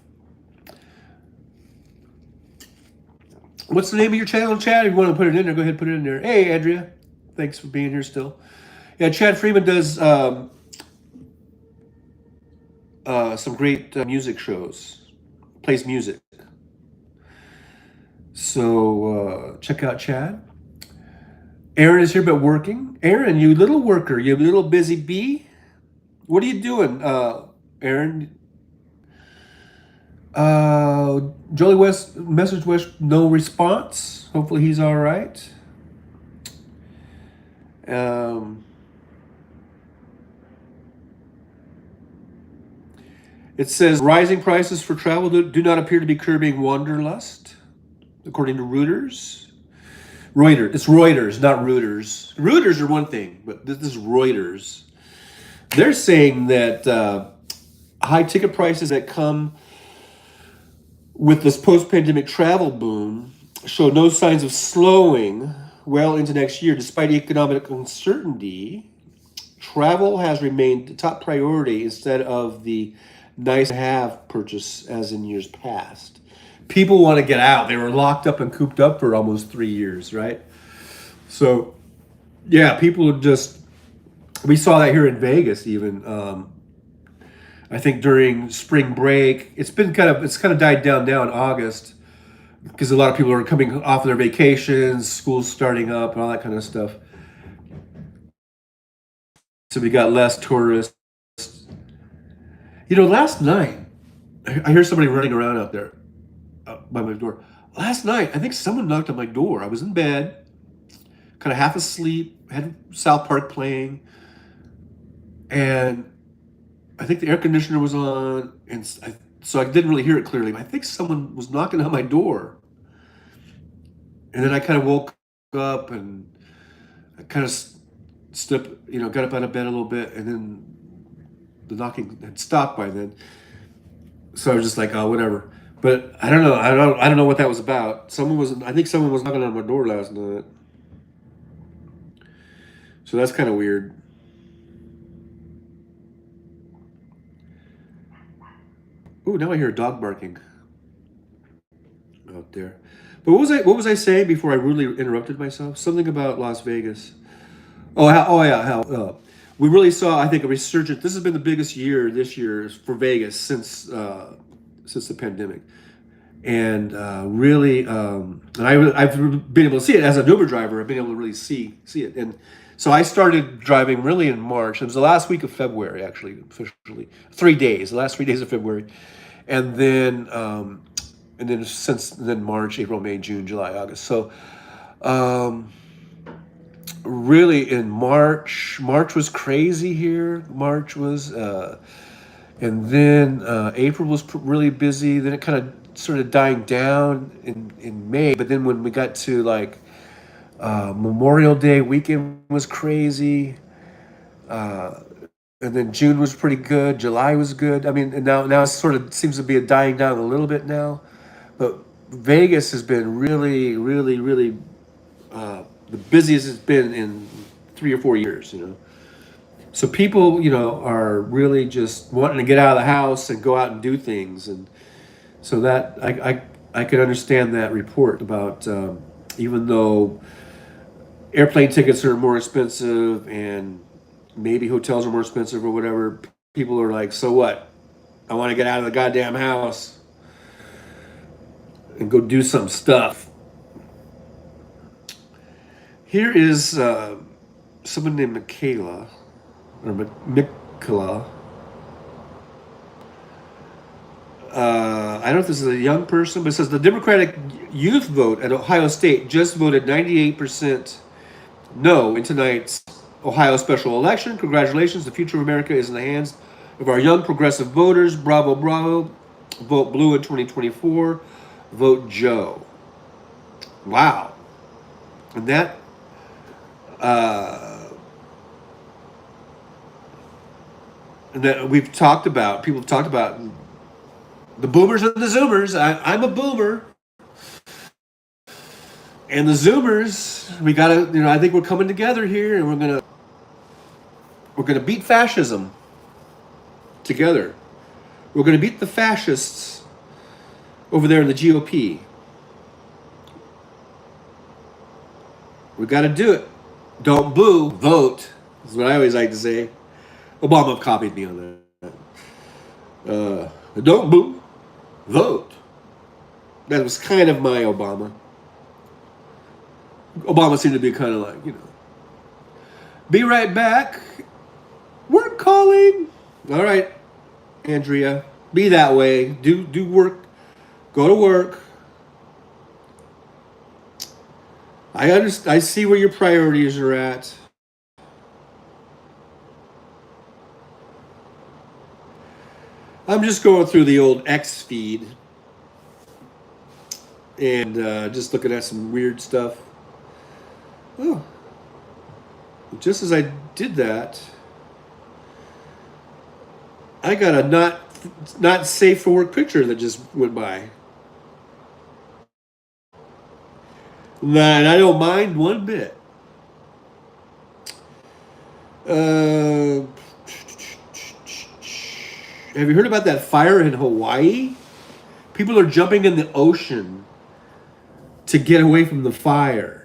What's the name of your channel, Chad? If you want to put it in there, go ahead and put it in there. Hey, Andrea. Thanks for being here still. Yeah, Chad Freeman does some great music shows. Plays music. So check out Chad. Erin is here but working. Erin, you little worker. You little busy bee. What are you doing, Erin? Jolie West, message West, no response. Hopefully he's all right. It says rising prices for travel do not appear to be curbing wanderlust, according to Reuters. Reuters. It's Reuters, not Reuters. Reuters are one thing, but this is Reuters. They're saying that high ticket prices that come with this post-pandemic travel boom show no signs of slowing well into next year. Despite economic uncertainty, travel has remained the top priority instead of the nice-to-have purchase as in years past. People want to get out. They were locked up and cooped up for almost 3 years, right? So, yeah, people just... We saw that here in Vegas even. I think during spring break, it's kind of died down now in August because a lot of people are coming off their vacations, school's starting up, and all that kind of stuff. So we got less tourists. You know, last night, I hear somebody running around out there by my door. Last night, I think someone knocked on my door. I was in bed, kind of half asleep, had South Park playing, and I think the air conditioner was on, and so I didn't really hear it clearly. But I think someone was knocking on my door, and then I kind of woke up and I kind of got up out of bed a little bit, and then the knocking had stopped by then. So I was just like, oh, whatever. But I don't know. I don't know what that was about. I think someone was knocking on my door last night. So that's kind of weird. Ooh, now I hear a dog barking out there. But what was I saying before I rudely interrupted myself? Something about Las Vegas. We really saw, I think, a resurgence. This has been the biggest year this year for Vegas since the pandemic, and really, and I've been able to see it as an Uber driver. I've been able to really see it, and so I started driving really in March. It was the last week of February, actually, officially 3 days, the last 3 days of February, and then since then March, April, May, June, July, August. So. Really in March was crazy here. March was, and then April was really busy. Then it kind of started dying down in May. But then when we got to like Memorial Day weekend was crazy. And then June was pretty good. July was good. I mean, and now it sort of seems to be dying down a little bit now. But Vegas has been really, really, really the busiest it's been in 3 or 4 years, So people, are really just wanting to get out of the house and go out and do things, and so that I could understand that report about even though airplane tickets are more expensive and maybe hotels are more expensive or whatever, people are like, so what? I want to get out of the goddamn house and go do some stuff. Here is someone named Michaela, or Mikola. I don't know if this is a young person, but it says the Democratic youth vote at Ohio State just voted 98% no in tonight's Ohio special election. Congratulations, the future of America is in the hands of our young progressive voters. Bravo, bravo. Vote blue in 2024. Vote Joe. Wow. And that, uh, and that we've talked about, people have talked about the boomers and the zoomers. I'm a boomer. And the zoomers, we gotta, I think we're coming together here, and we're gonna beat fascism together. We're gonna beat the fascists over there in the GOP. We gotta do it. Don't boo, vote. Is what I always like to say. Obama copied me on that. Don't boo, vote. That was kind of my Obama. Obama seemed to be kind of like, be right back. Work calling. All right, Andrea, be that way. Do work. Go to work. I understand. I see where your priorities are at. I'm just going through the old X feed and just looking at some weird stuff. Oh, just as I did that, I got a not safe for work picture that just went by. And I don't mind one bit. Have you heard about that fire in Hawaii? People are jumping in the ocean to get away from the fire.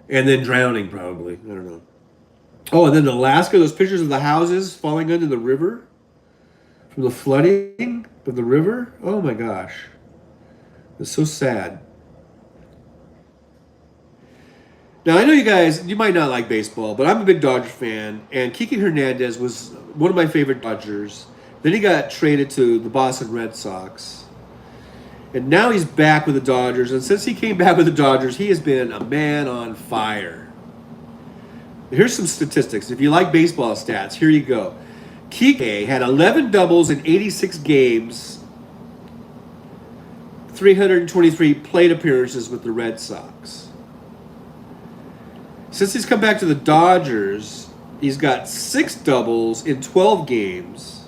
And then drowning, probably. I don't know. Oh, and then Alaska, those pictures of the houses falling into the river from the flooding of the river. Oh my gosh. It's so sad. Now, I know you guys, you might not like baseball, but I'm a big Dodger fan, and Kike Hernandez was one of my favorite Dodgers. Then he got traded to the Boston Red Sox. And now he's back with the Dodgers, and since he came back with the Dodgers, he has been a man on fire. Here's some statistics. If you like baseball stats, here you go. Kike had 11 doubles in 86 games, 323 plate appearances with the Red Sox. Since he's come back to the Dodgers, he's got 6 doubles in 12 games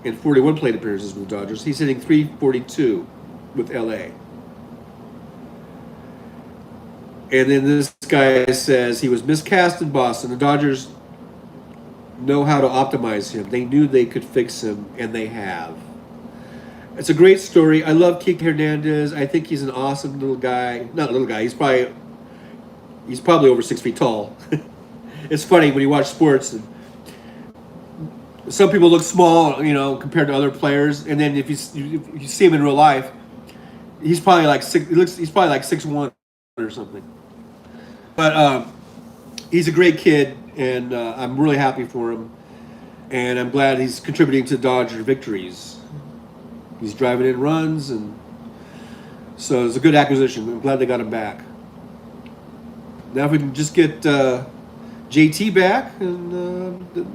and 41 plate appearances with the Dodgers. He's hitting .342 with LA. And then this guy says he was miscast in Boston. The Dodgers know how to optimize him. They knew they could fix him, and they have. It's a great story. I love Kike Hernandez. I think he's an awesome little guy. Not little guy. He's probably over 6 feet tall. It's funny when you watch sports. And some people look small, compared to other players, and then if you see him in real life, he's probably like 6'1" or something. But he's a great kid, and I'm really happy for him, and I'm glad he's contributing to Dodger victories. He's driving in runs, and so it's a good acquisition. I'm glad they got him back. Now if we can just get JT back, and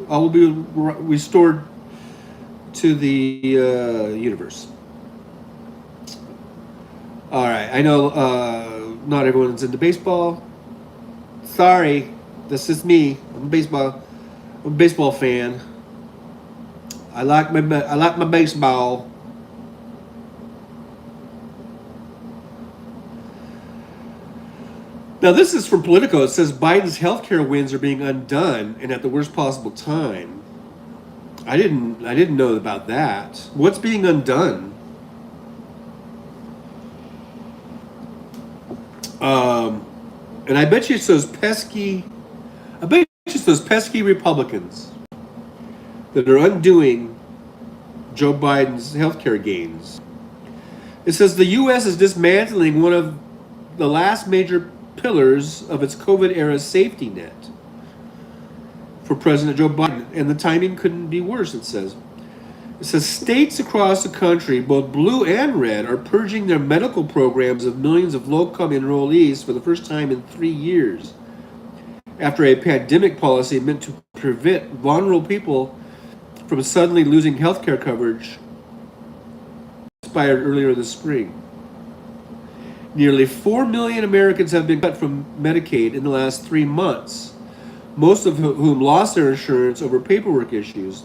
all will be restored to the universe. All right, I know not everyone's into baseball. Sorry, this is me. I'm a baseball fan. I like my baseball. Now this is from Politico. It says Biden's healthcare wins are being undone and at the worst possible time. I didn't know about that. What's being undone? And I bet you it's those pesky Republicans that are undoing Joe Biden's healthcare gains. It says the U.S. is dismantling one of the last major pillars of its COVID-era safety net for President Joe Biden, and the timing couldn't be worse, it says. It says states across the country, both blue and red, are purging their medical programs of millions of low-income enrollees for the first time in 3 years, after a pandemic policy meant to prevent vulnerable people from suddenly losing health care coverage expired earlier this spring. Nearly 4 million Americans have been cut from Medicaid in the last 3 months, most of whom lost their insurance over paperwork issues.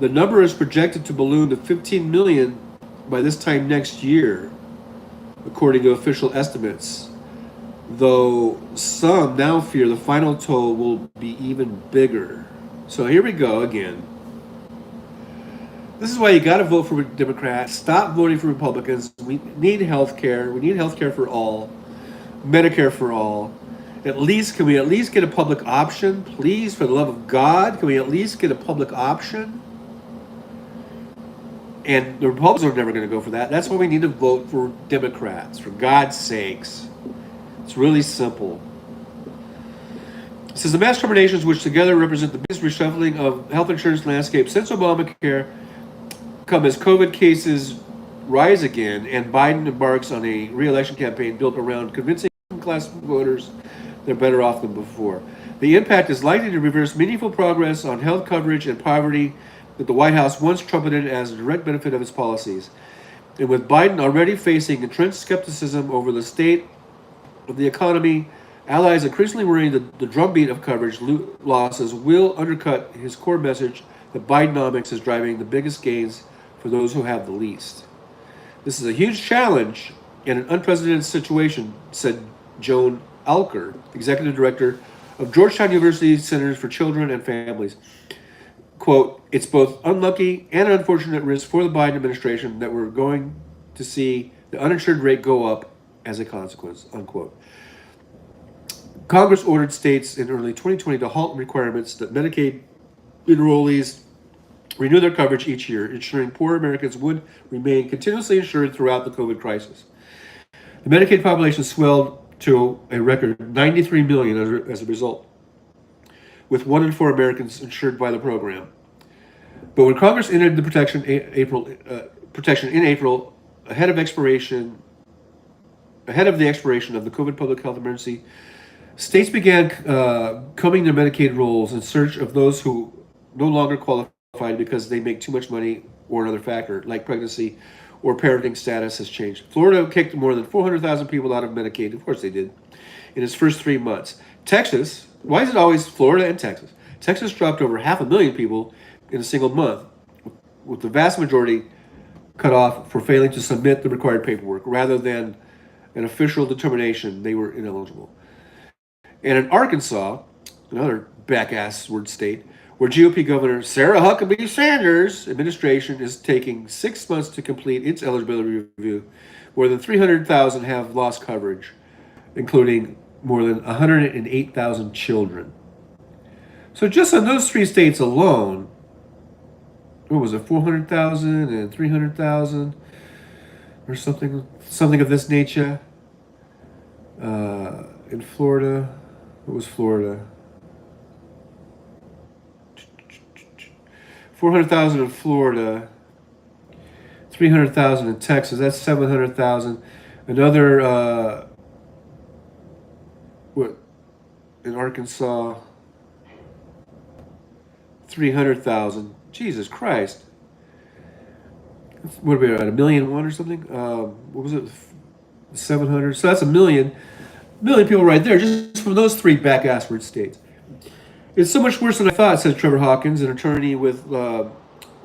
The number is projected to balloon to 15 million by this time next year, according to official estimates, though some now fear the final toll will be even bigger. So here we go again. This is why you got to vote for Democrats. Stop voting for Republicans. We need health care. We need health care for all, Medicare for all. Can we at least get a public option? Please, for the love of God, can we at least get a public option? And the Republicans are never going to go for that. That's why we need to vote for Democrats, for God's sakes. It's really simple. It says the mass terminations, which together represent the biggest reshuffling of health insurance landscape since Obamacare, come as COVID cases rise again and Biden embarks on a re-election campaign built around convincing class voters they're better off than before. The impact is likely to reverse meaningful progress on health coverage and poverty that the White House once trumpeted as a direct benefit of its policies. And with Biden already facing entrenched skepticism over the state of the economy, allies increasingly worrying that the drumbeat of coverage losses will undercut his core message that Bidenomics is driving the biggest gains for those who have the least. This is a huge challenge and an unprecedented situation, said Joan Alker, executive director of Georgetown University Centers for Children and Families. Quote, it's both unlucky and an unfortunate risk for the Biden administration that we're going to see the uninsured rate go up as a consequence, unquote. Congress ordered states in early 2020 to halt requirements that Medicaid enrollees renew their coverage each year, ensuring poor Americans would remain continuously insured throughout the COVID crisis. The Medicaid population swelled to a record 93 million as a result, with 1 in 4 Americans insured by the program. But when Congress entered the protection in April, ahead of the expiration of the COVID public health emergency, states began combing their Medicaid rolls in search of those who no longer qualify because they make too much money or another factor, like pregnancy or parenting status has changed. Florida kicked more than 400,000 people out of Medicaid. Of course they did. In its first 3 months. Texas, why is it always Florida and Texas? Texas dropped over 500,000 people in a single month, with the vast majority cut off for failing to submit the required paperwork rather than an official determination they were ineligible. And in Arkansas, another back-ass-word state, where GOP Governor Sarah Huckabee Sanders' administration is taking 6 months to complete its eligibility review, more than 300,000 have lost coverage, including more than 108,000 children. So just on those 3 states alone, what was it, 400,000 and 300,000 or something of this nature? In Florida, what was Florida? 400,000 in Florida, 300,000 in Texas. That's 700,000. Another, in Arkansas, 300,000. Jesus Christ. What are we at, 1,000,001 or something? What was it? 700. So that's a million people right there, just from those 3 back-assward states. It's so much worse than I thought, says Trevor Hawkins, an attorney with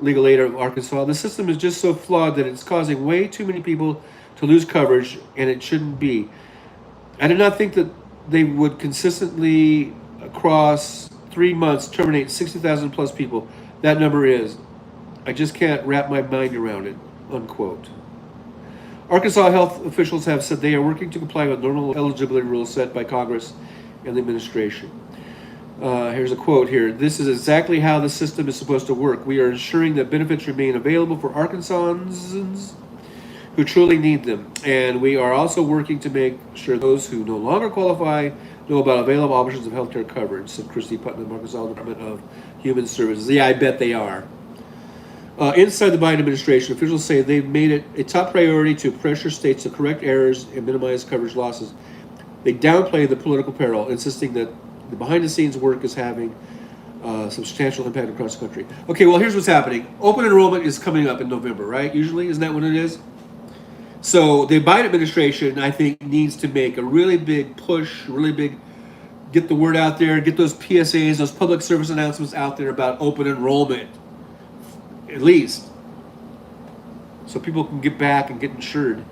Legal Aid of Arkansas. The system is just so flawed that it's causing way too many people to lose coverage, and it shouldn't be. I did not think that they would consistently, across 3 months, terminate 60,000 plus people. That number is. I just can't wrap my mind around it, unquote. Arkansas health officials have said they are working to comply with normal eligibility rules set by Congress and the administration. Here's a quote here. This is exactly how the system is supposed to work. We are ensuring that benefits remain available for Arkansans who truly need them. And we are also working to make sure those who no longer qualify know about available options of healthcare coverage, said Christy Putnam, Arkansas Department of Human Services. Yeah, I bet they are. Inside the Biden administration, officials say they've made it a top priority to pressure states to correct errors and minimize coverage losses. They downplay the political peril, insisting that the behind-the-scenes work is having substantial impact across the country. Okay, well, here's what's happening. Open enrollment is coming up in November, right? Usually, isn't that when it is? So the Biden administration, I think, needs to make a really big push, really big, get the word out there, get those PSAs, those public service announcements out there about open enrollment, at least, so people can get back and get insured.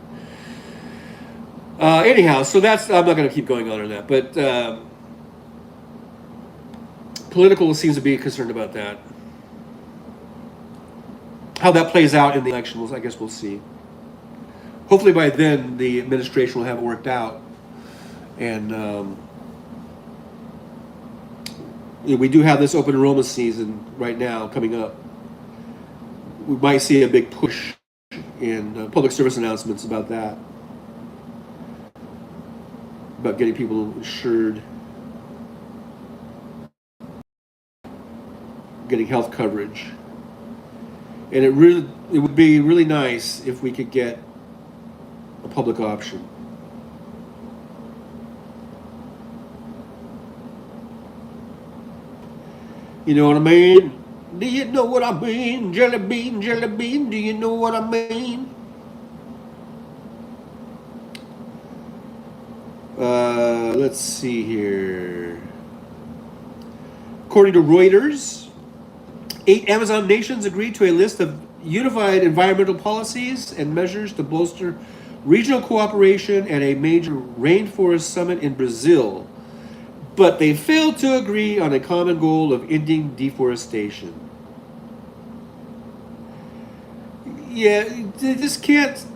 Anyhow, so that's, I'm not going to keep going on that, but political seems to be concerned about that. How that plays out in the election, I guess we'll see. Hopefully by then the administration will have it worked out, and we do have this open enrollment season right now coming up. We might see a big push in public service announcements about that, about getting people insured, getting health coverage. And it would be really nice if we could get a public option. You know what I mean? Do you know what I mean? Jelly bean, do you know what I mean? Let's see here. According to Reuters, 8 Amazon nations agreed to a list of unified environmental policies and measures to bolster regional cooperation at a major rainforest summit in Brazil. But they failed to agree on a common goal of ending deforestation. Yeah, they just can't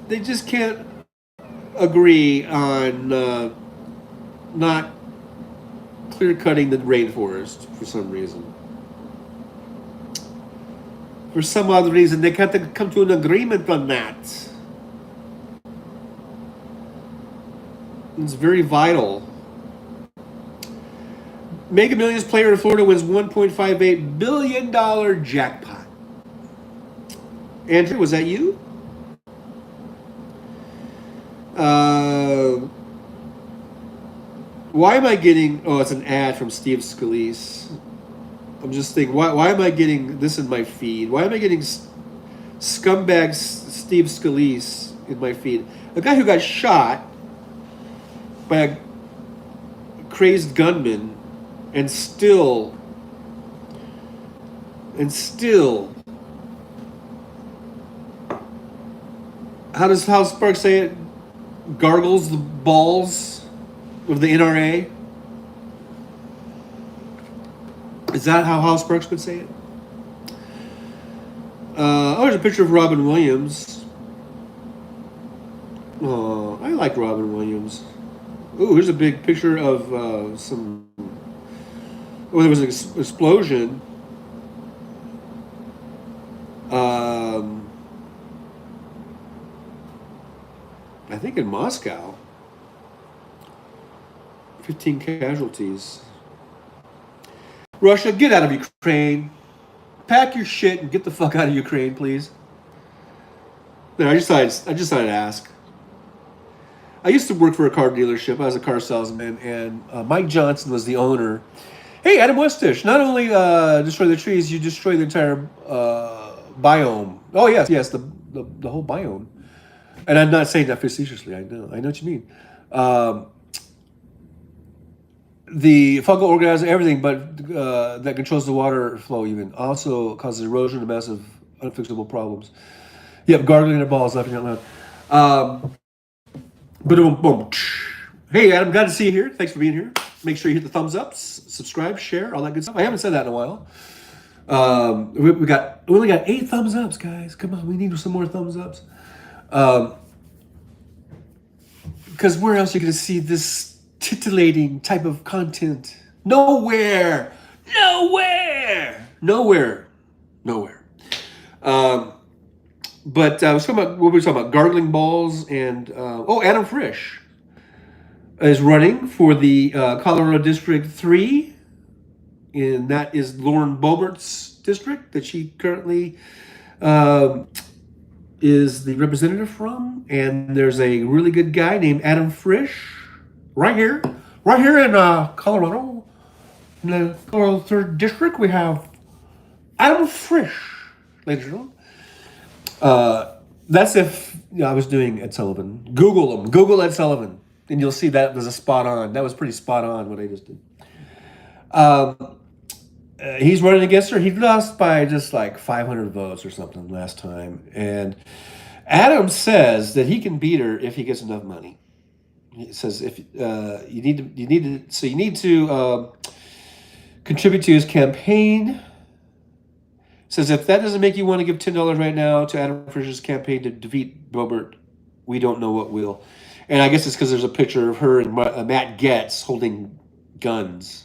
agree on not clear cutting the rainforest for some reason. For some odd reason, they can't come to an agreement on that. It's very vital. Mega Millions player in Florida wins $1.58 billion jackpot. Andrew, was that you? Why am I getting... Oh, it's an ad from Steve Scalise. I'm just thinking, why am I getting this in my feed? Why am I getting scumbag Steve Scalise in my feed? A guy who got shot by a crazed gunman and still how does Hal Sparks say it? Gargles the balls of the NRA? Is that how Hal Sparks would say it? There's a picture of Robin Williams. Oh, I like Robin Williams. Ooh, here's a big picture of some... Oh, there was an explosion. I think in Moscow. 15 casualties. Russia, get out of Ukraine. Pack your shit and get the fuck out of Ukraine, please. There, I just thought I'd ask. I used to work for a car dealership. I was a car salesman, and Mike Johnson was the owner. Hey, Adam Westish, not only destroy the trees, you destroy the entire biome. Oh, yes, the whole biome. And I'm not saying that facetiously. I know what you mean. The fungal organism, everything, but that controls the water flow even, also causes erosion and massive unfixable problems. Yep, gargling their balls, laughing out loud. Boom. Hey, Adam, glad to see you here. Thanks for being here. Make sure you hit the thumbs up, subscribe, share, all that good stuff. I haven't said that in a while. We only got 8 thumbs ups, guys. Come on, we need some more thumbs ups. Because where else are you going to see this titillating type of content? Nowhere. But I was talking about, what were we talking about? Gargling balls and Adam Frisch is running for the Colorado District 3, and that is Lauren Boebert's district that she currently is the representative from. And there's a really good guy named Adam Frisch right here in Colorado. In the Colorado 3rd District, we have Adam Frisch, ladies and gentlemen. That's if I was doing Ed Sullivan. Google him. Google Ed Sullivan, and you'll see that was a spot on. That was pretty spot on what I just did. He's running against her. He lost by just like 500 votes or something last time, and Adam says that he can beat her if he gets enough money. He says if you need to contribute to his campaign. Says if that doesn't make you want to give $10 right now to Adam Frisch's campaign to defeat Boebert, we don't know what will. And I guess it's because there's a picture of her and Matt Gaetz holding guns,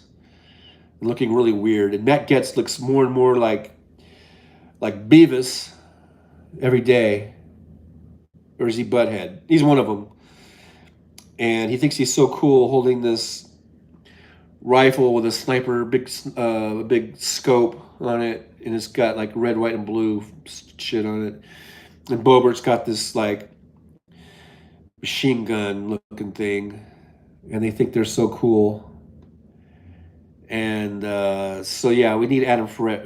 looking really weird. And Matt Gaetz looks more and more like Beavis every day. Or is he Butthead? He's one of them. And he thinks he's so cool holding this rifle with a sniper, big scope on it. And it's got like red, white, and blue shit on it. And Boebert's got this like machine gun looking thing. And they think they're so cool. And so yeah, we need Adam Frisch.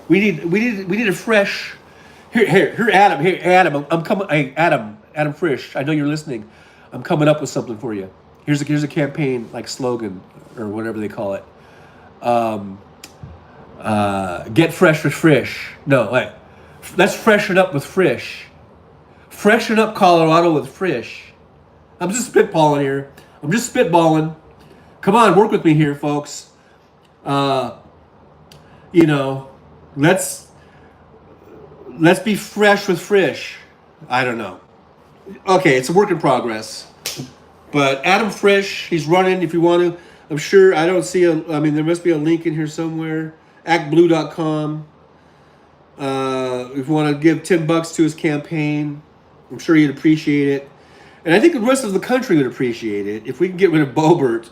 We need a fresh. Here, Adam. I'm coming. Hey, Adam Frisch. I know you're listening. I'm coming up with something for you. Here's a campaign like slogan or whatever they call it. Get fresh with Frisch. No, wait. Let's freshen up with Frisch. Freshen up Colorado with Frisch. I'm just spitballing here. Come on, work with me here, folks. Let's be fresh with Frisch. I don't know. Okay, it's a work in progress. But Adam Frisch, he's running if you want to. I'm sure I don't see there must be a link in here somewhere. actblue.com. If you want to give $10 to his campaign, I'm sure he'd appreciate it. And I think the rest of the country would appreciate it. If we can get rid of Boebert,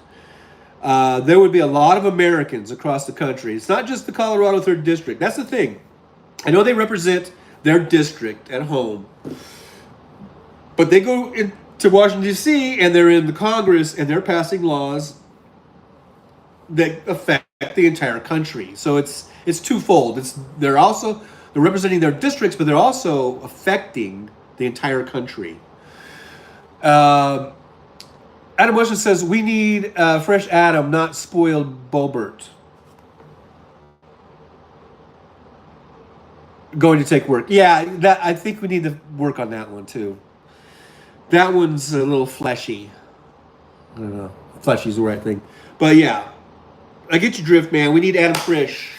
there would be a lot of Americans across the country. It's not just the Colorado 3rd District. That's the thing. I know they represent their district at home. But they go to Washington, D.C., and they're in the Congress, and they're passing laws that affect the entire country. So it's twofold. They're representing their districts, but they're also affecting the entire country. Adam Weston says, we need fresh Adam, not spoiled Boebert. Going to take work. Yeah, I think we need to work on that one, too. That one's a little fleshy. I don't know. Fleshy's the right thing. But yeah, I get your drift, man. We need Adam Frisch.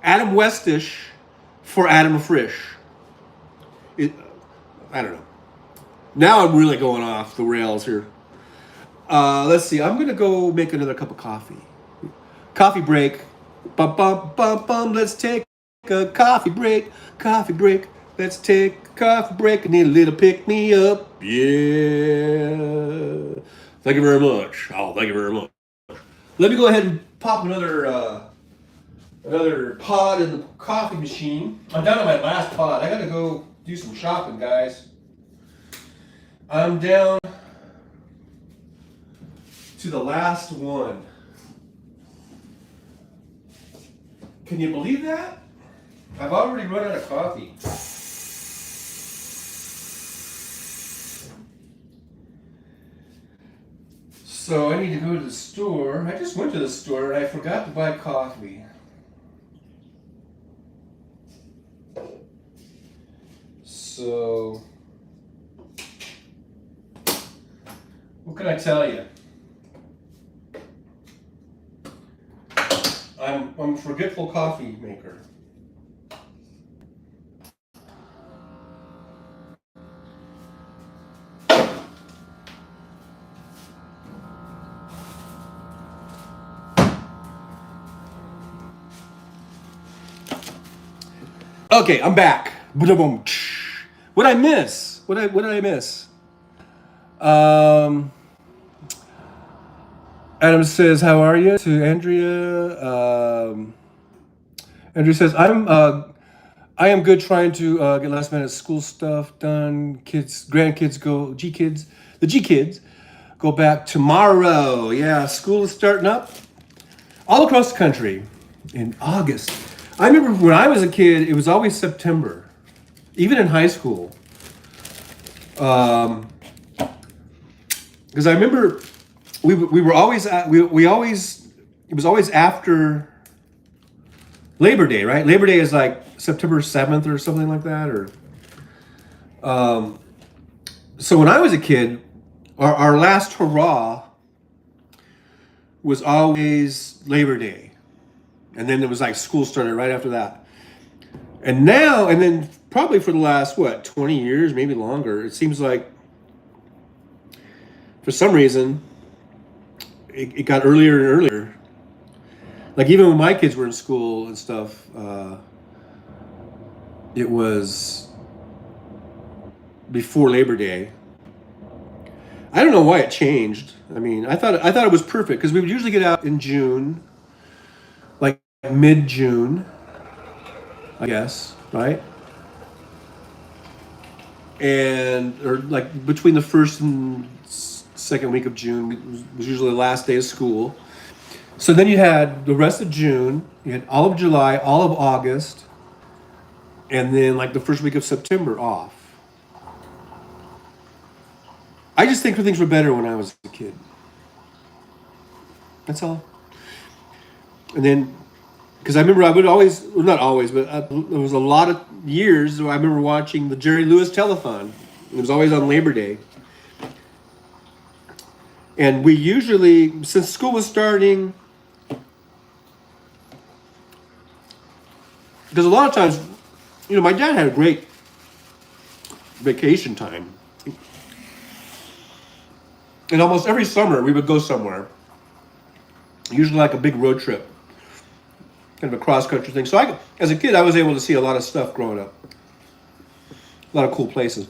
Adam Westish for Adam Frisch. I don't know. Now I'm really going off the rails here. Let's see. I'm going to go make another cup of coffee. Coffee break. Bum, bum, bum, bum. Let's take a coffee break. Coffee break. Let's take a coffee break. I need a little pick me up. Yeah. Thank you very much. Oh, thank you very much. Let me go ahead and pop another pod in the coffee machine. I'm down to my last pod. I gotta go do some shopping, guys. I'm down to the last one. Can you believe that? I've already run out of coffee. So I need to go to the store. I just went to the store and I forgot to buy coffee. So, what can I tell you? I'm a forgetful coffee maker. Okay, I'm back. What did I miss? What did I miss? Adam says, "How are you?" To Andrea. Andrea says, "I am good. Trying to get last minute school stuff done. Grandkids go. The G kids go back tomorrow. Yeah, school is starting up all across the country in August. I remember when I was a kid, it was always September. even in high school. Um, because I remember we were always we always it was always after Labor Day, right? Labor Day is like September 7th or something like that, or um, so when I was a kid, our last hurrah was always Labor Day, and then it was like school started right after that. And now, and then probably for the last what 20 years, maybe longer, it seems like for some reason it got earlier and earlier. Like even when my kids were in school and stuff, it was before Labor Day. I don't know why it changed. I mean, I thought it was perfect because we would usually get out in June, like mid June, I guess, right? And or like between the first and second week of June was usually the last day of school. So then you had the rest of June, you had all of July, all of August, and then like the first week of September off. I just think things were better when I was a kid. That's all. And then, because I remember I would always, well, not always, but there was a lot of years where I remember watching the Jerry Lewis telethon. It was always on Labor Day. And we usually, since school was starting, because a lot of times, my dad had a great vacation time. And almost every summer we would go somewhere, usually like a big road trip, kind of a cross country thing. So as a kid, I was able to see a lot of stuff growing up, a lot of cool places.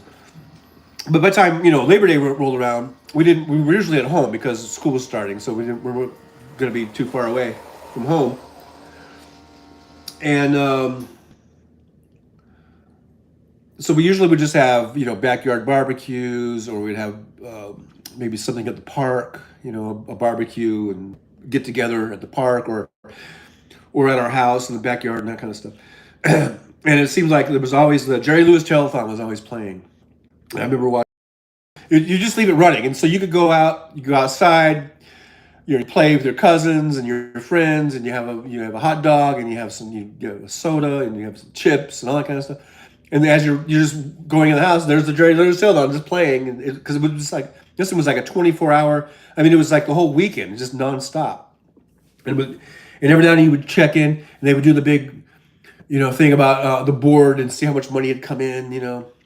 But by the time Labor Day rolled around, we were usually at home because school was starting, so we weren't going to be too far away from home. And so we usually would just have backyard barbecues, or we'd have maybe something at the park, a barbecue and get together at the park, or at our house in the backyard and that kind of stuff. And it seems like there was always the Jerry Lewis telethon was always playing. I remember watching. You just leave it running, and so you could go out, you go outside, you play with your cousins and your friends, and you have a hot dog, and you have a soda, and you have some chips and all that kind of stuff. And as you're just going in the house, there's the Jerry Lewis telethon just playing, and because it was just like this one was like a 24-hour. I mean, it was like the whole weekend, just nonstop. And every now and then you would check in, and they would do the big, thing about the board and see how much money had come in,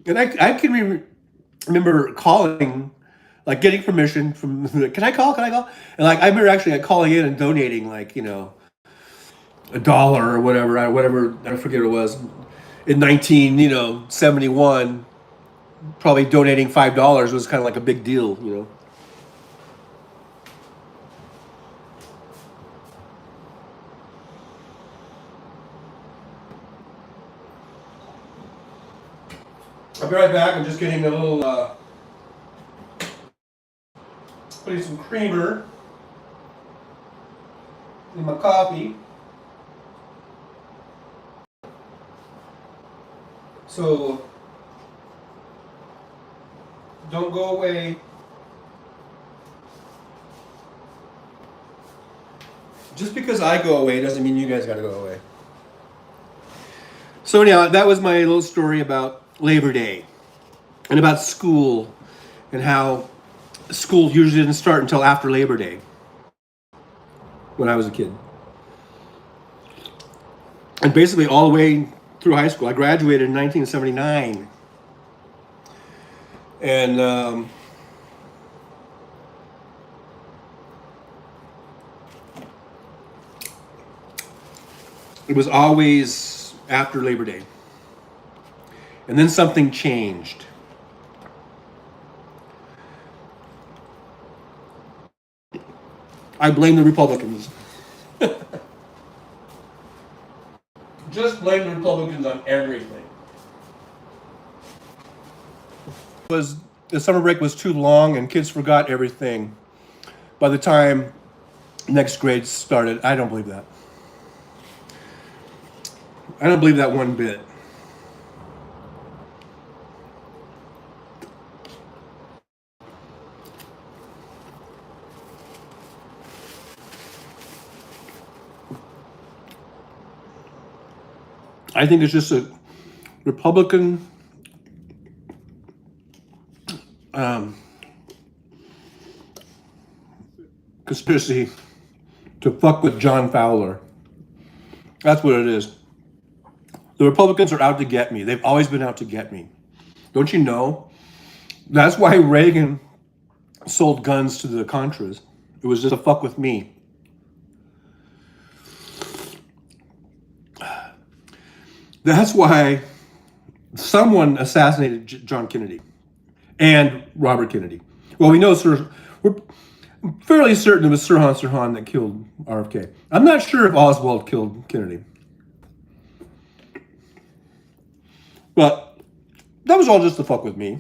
And I can remember calling, like getting permission from, can I call? And like I remember actually calling in and donating like $1 or whatever, I forget what it was. In 1971, probably donating $5 was kind of like a big deal. I'll be right back. I'm just getting a little, putting some creamer in my coffee. So don't go away. Just because I go away doesn't mean you guys got to go away. So anyhow, that was my little story about Labor Day and about school and how school usually didn't start until after Labor Day when I was a kid. And basically all the way through high school. I graduated in 1979. And it was always after Labor Day. And then something changed. I blame the Republicans. Just blame the Republicans on everything. The summer break was too long and kids forgot everything by the time next grade started. I don't believe that. I don't believe that one bit. I think it's just a Republican conspiracy to fuck with John Fowler. That's what it is. The Republicans are out to get me. They've always been out to get me. Don't you know? That's why Reagan sold guns to the Contras. It was just a fuck with me. That's why someone assassinated John Kennedy and Robert Kennedy. Well, we know we're fairly certain it was Sirhan Sirhan that killed RFK. I'm not sure if Oswald killed Kennedy. But that was all just to fuck with me.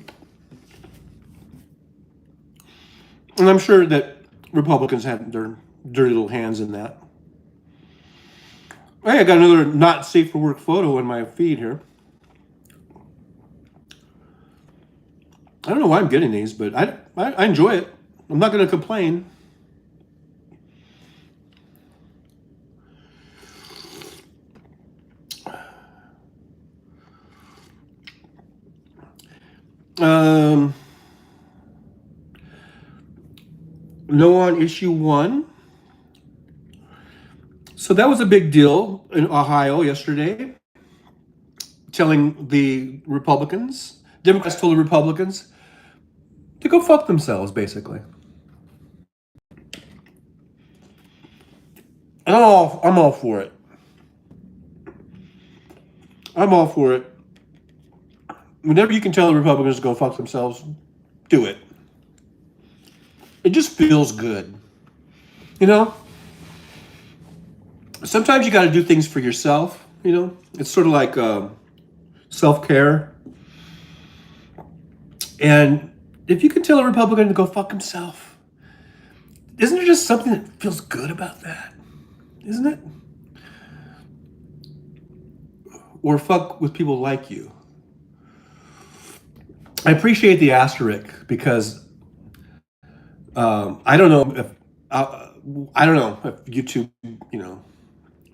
And I'm sure that Republicans had their dirty little hands in that. Hey, I got another not safe for work photo in my feed here. I don't know why I'm getting these, but I enjoy it. I'm not going to complain. No on issue 1. So that was a big deal in Ohio yesterday, telling the Republicans, Democrats told the Republicans to go fuck themselves, basically. And I'm all for it. I'm all for it. Whenever you can tell the Republicans to go fuck themselves, do it. It just feels good. You know? Sometimes you got to do things for yourself, you know? It's sort of like self-care. And if you can tell a Republican to go fuck himself, isn't there just something that feels good about that? Isn't it? Or fuck with people like you. I appreciate the asterisk because I don't know if YouTube, you know,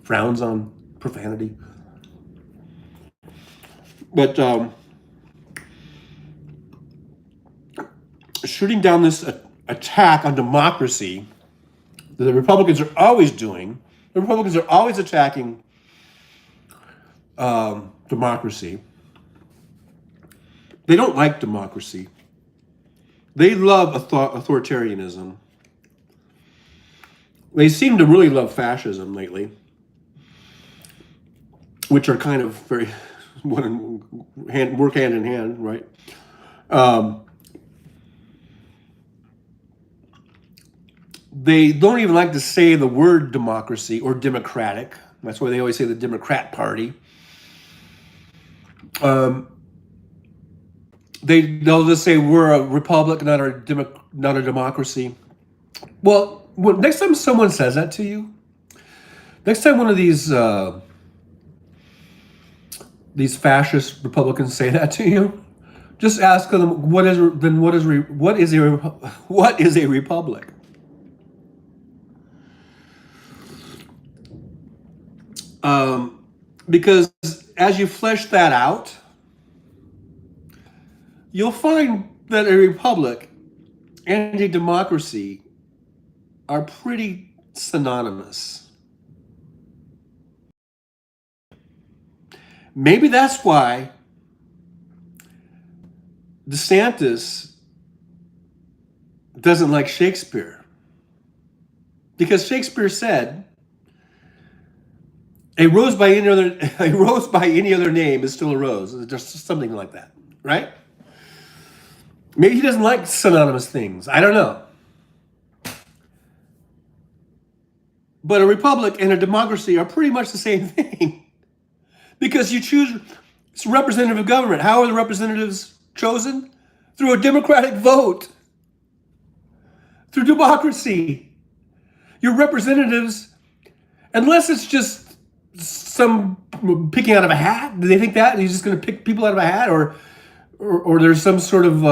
frowns on profanity. But shooting down this attack on democracy that the Republicans are always doing, the Republicans are always attacking democracy. They don't like democracy. They love authoritarianism. They seem to really love fascism lately, which are kind of very work hand in hand, right? They don't even like to say the word democracy or democratic. That's why they always say the Democrat Party. They'll just say we're a republic, not a democracy. Well, next time someone says that to you, next time one of these fascist Republicans say that to you, just ask them what is a republic? Because as you flesh that out, you'll find that a republic and a democracy are pretty synonymous. Maybe that's why DeSantis doesn't like Shakespeare. Because Shakespeare said, a rose by any other name is still a rose. It's just something like that, right? Maybe he doesn't like synonymous things. I don't know. But a republic and a democracy are pretty much the same thing. Because you choose representative government. How are the representatives chosen? Through a democratic vote. Through democracy. Your representatives, unless it's just some picking out of a hat, do they think that he's just going to pick people out of a hat, or there's some sort of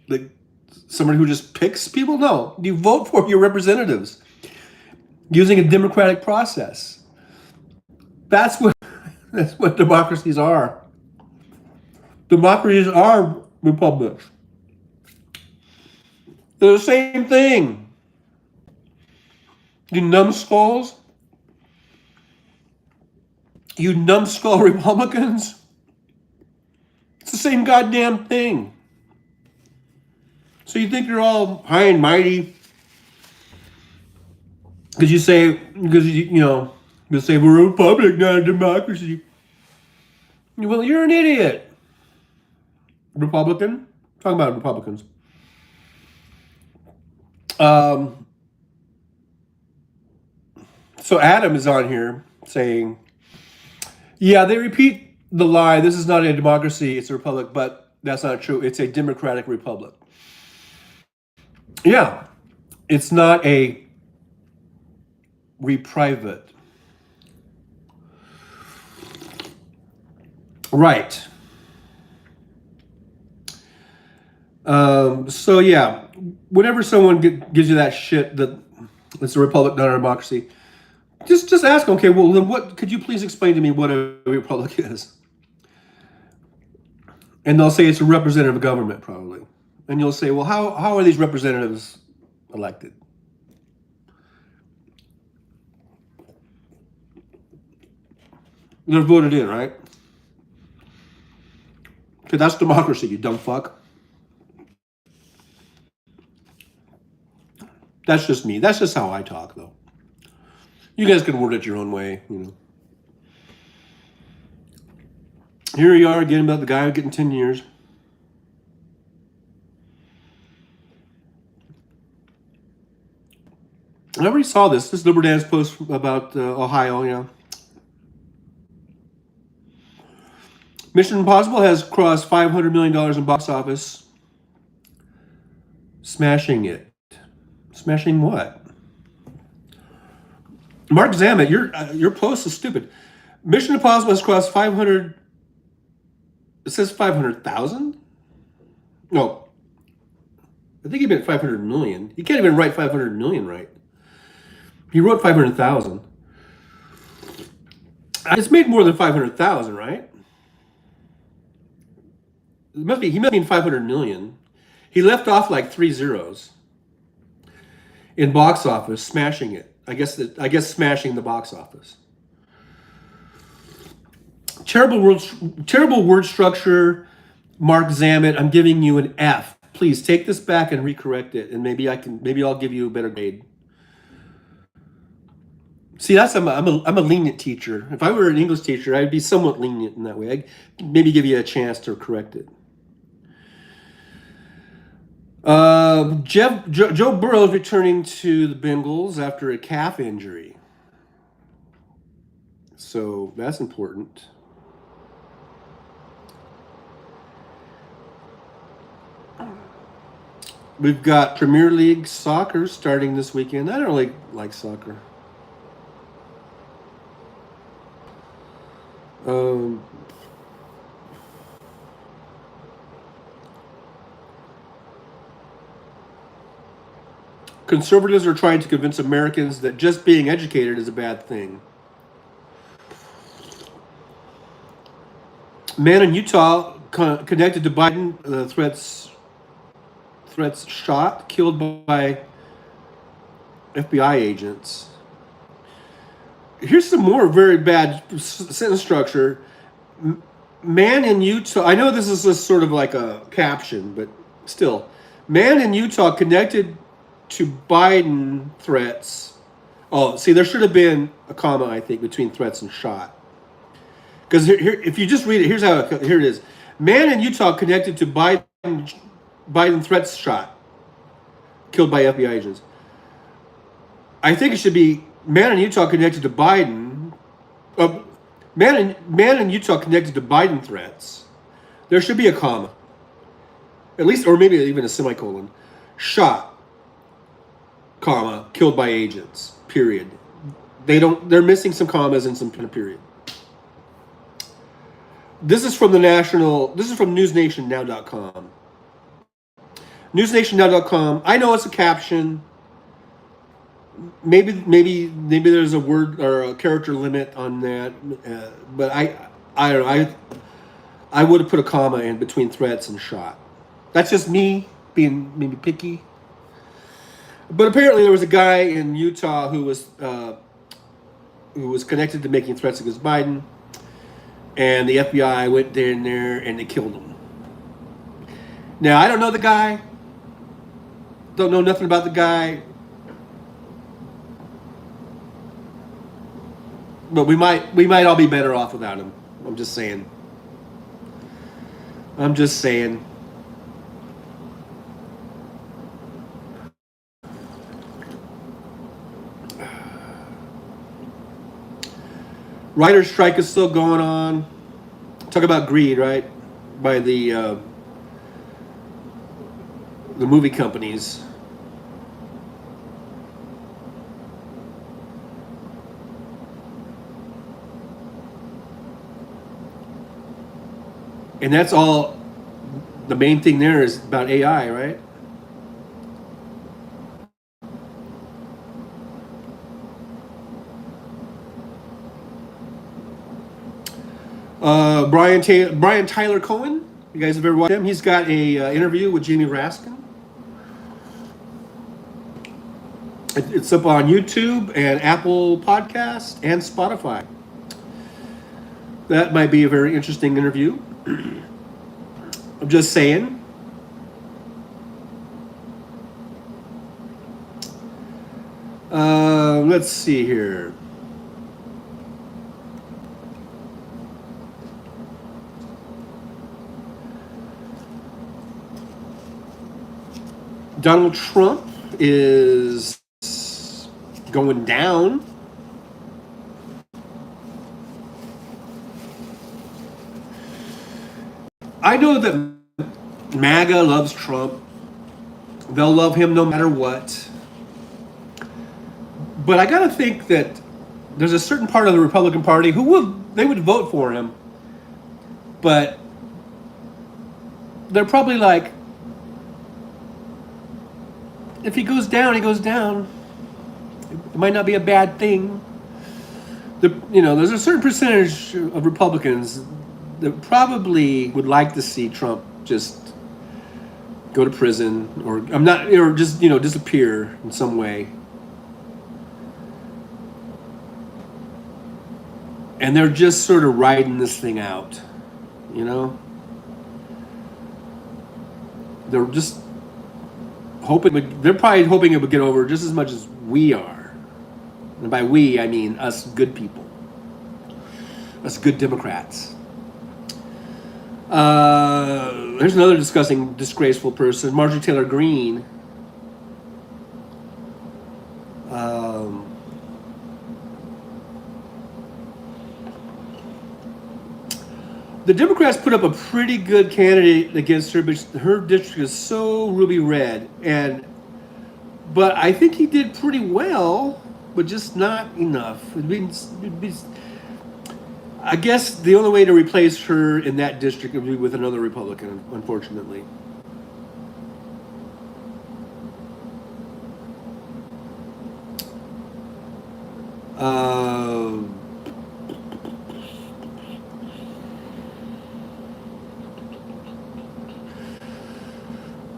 like somebody who just picks people? No, you vote for your representatives, using a democratic process. That's what that's what democracies are. Democracies are republics. They're the same thing. You numbskulls. You numbskull Republicans. It's the same goddamn thing. So you think you're all high and mighty because you say we're a republic, not a democracy. Well, you're an idiot. Republican. Talking about Republicans. So Adam is on here saying, yeah, they repeat the lie. This is not a democracy, it's a republic, but that's not true. It's a democratic republic. Yeah, it's not a reprivate. Right. So yeah, whenever someone gives you that shit that it's a republic, not a democracy, just ask them, okay, well then what, could you please explain to me what a republic is? And they'll say it's a representative government, probably. And you'll say, well, how are these representatives elected? They're voted in, right? Okay, that's democracy, you dumb fuck. That's just me. That's just how I talk, though. You guys can word it your own way, you know. Here you are again about the guy getting 10 years. I already saw this. This Liberal Dance post about Ohio, yeah. Mission Impossible has crossed $500 million in box office. Smashing it. Smashing what? Mark Zamet, your post is stupid. Mission Impossible has crossed 500. It says 500,000? No. I think he meant 500 million. He can't even write 500 million right. He wrote 500,000. It's made more than 500,000, right? He must mean 500 million. He left off like 3 zeros in box office, smashing it. I guess smashing the box office. Terrible word structure, Mark Zamet. I'm giving you an F. Please take this back and recorrect it, and maybe I'll give you a better grade. See, I'm a lenient teacher. If I were an English teacher, I'd be somewhat lenient in that way. I'd maybe give you a chance to correct it. Joe Burrow is returning to the Bengals after a calf injury. So that's important. We've got Premier League soccer starting this weekend. I don't really like soccer. Conservatives are trying to convince Americans that just being educated is a bad thing. Man in Utah connected to Biden threats shot, killed by FBI agents. Here's some more very bad sentence structure. Man in Utah, I know this is just sort of like a caption, but still. Man in Utah connected to Biden threats. Oh, see, there should have been a comma, I think, between threats and shot. Because here, if you just read it, here it is. Man in Utah connected to Biden threats shot, killed by FBI agents. I think it should be man in Utah connected to Biden. Man in Utah connected to Biden threats. There should be a comma, at least, or maybe even a semicolon. Shot, comma, killed by agents. Period. They're missing some commas and some kind of period. This is from newsnationnow.com. Newsnationnow.com. I know it's a caption. maybe there's a word or a character limit on that, but I don't know. I would have put a comma in between threats and shot. That's just me being maybe picky. But apparently, there was a guy in Utah who was connected to making threats against Biden, and the FBI went in there and they killed him. Now I don't know the guy. Don't know nothing about the guy. But we might all be better off without him. I'm just saying. I'm just saying. Writer's strike is still going on. Talk about greed, right? By the movie companies. And that's all. The main thing there is about AI, right? Brian Tyler Cohen. You guys have ever watched him? He's got a interview with Jamie Raskin. It's up on YouTube and Apple Podcast and Spotify. That might be a very interesting interview. I'm just saying. Let's see here. Donald Trump is going down. I know that MAGA loves Trump. They'll love him no matter what. But I gotta think that there's a certain part of the Republican Party who would vote for him, but they're probably like, if he goes down, he goes down. It might not be a bad thing. There's a certain percentage of Republicans that probably would like to see Trump just go to prison or just disappear in some way. And they're just sort of riding this thing out, They're just hoping. They're probably hoping it would get over just as much as we are. And by we, I mean us good people, us good Democrats. There's another disgraceful person, Marjorie Taylor Greene. The Democrats put up a pretty good candidate against her, but her district is so ruby red, but I think he did pretty well, but just not enough. I guess the only way to replace her in that district would be with another Republican, unfortunately.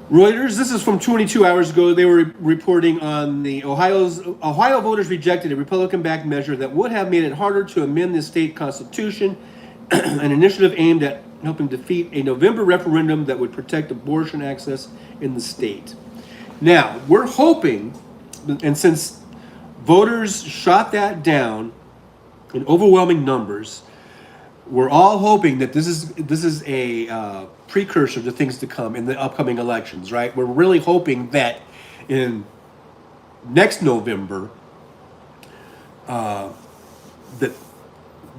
Reuters, this is from 22 hours ago. They were reporting on the Ohio voters rejected a Republican-backed measure that would have made it harder to amend the state constitution, an initiative aimed at helping defeat a November referendum that would protect abortion access in the state. Now, we're hoping, and since voters shot that down in overwhelming numbers, we're all hoping that this is a precursor to things to come in the upcoming elections, right? We're really hoping that in next November, that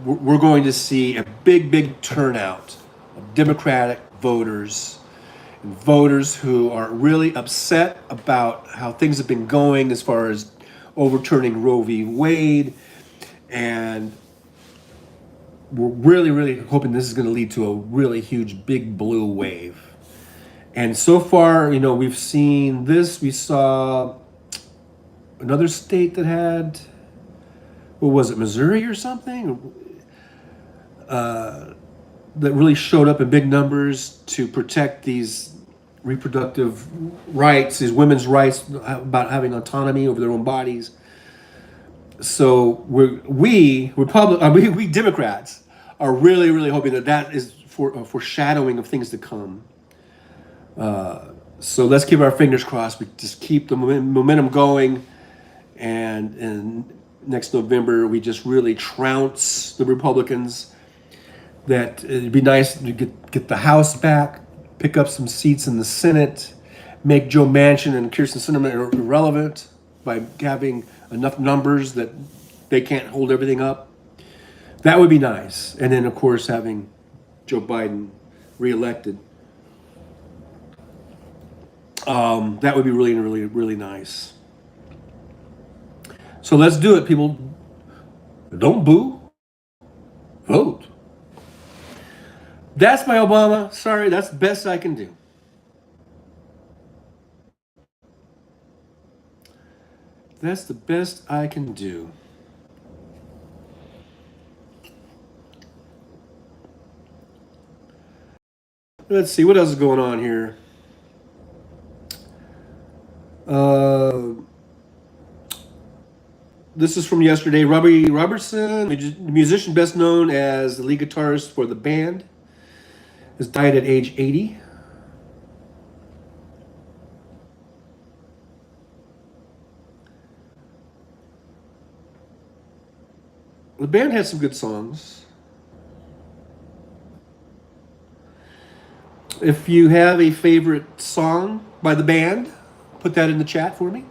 we're going to see a big turnout of Democratic voters and voters who are really upset about how things have been going as far as overturning Roe v. Wade, and we're really hoping this is going to lead to a really huge big blue wave. And so far, we've seen this. We saw another state that had, what was it, Missouri or something, that really showed up in big numbers to protect these reproductive rights, these women's rights about having autonomy over their own bodies. So we Democrats are really, really hoping that that is for a foreshadowing of things to come. So let's keep our fingers crossed. We just keep the momentum going, and next November we just really trounce the Republicans. That it'd be nice to get the House back, pick up some seats in the Senate, make Joe Manchin and Kyrsten Sinema irrelevant by having enough numbers that they can't hold everything up. That would be nice. And then, of course, having Joe Biden reelected. That would be really, really, really nice. So let's do it, people. Don't boo. Vote. That's my Obama. Sorry, that's the best I can do. That's the best I can do. Let's see, what else is going on here? This is from yesterday. Robbie Robertson, the musician best known as the lead guitarist for the band, has died at age 80. The band had some good songs. If you have a favorite song by the band, put that in the chat for me.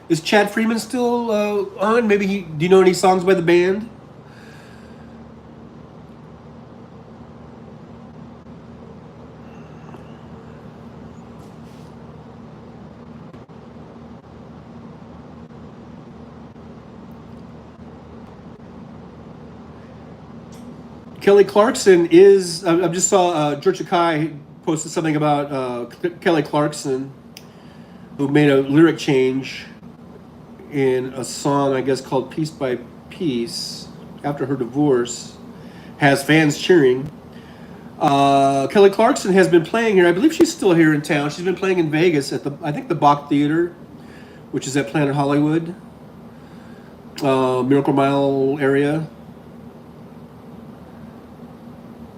Is Chad Freeman still on? Maybe do you know any songs by the band? Kelly Clarkson is. I just saw George Akai posted something about Kelly Clarkson, who made a lyric change in a song, I guess, called Piece by Piece, after her divorce, has fans cheering. Kelly Clarkson has been playing here. I believe she's still here in town. She's been playing in Vegas at I think the Bach Theater, which is at Planet Hollywood, Miracle Mile area.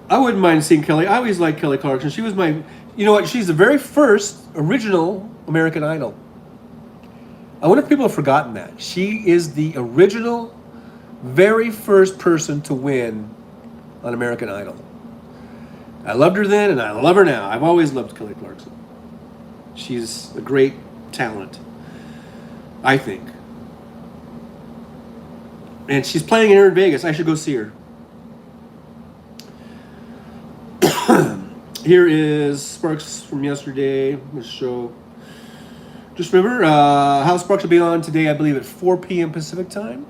I wouldn't mind seeing Kelly. I always liked Kelly Clarkson. She was my, you know what? She's the very first original American Idol. I wonder if people have forgotten that. She is the original, very first person to win on American Idol. I loved her then, and I love her now. I've always loved Kelly Clarkson. She's a great talent, I think. And she's playing here in Vegas. I should go see her. Here is Sparks from yesterday, this show. Just remember, How Sparks will be on today, I believe, at 4 p.m. Pacific time.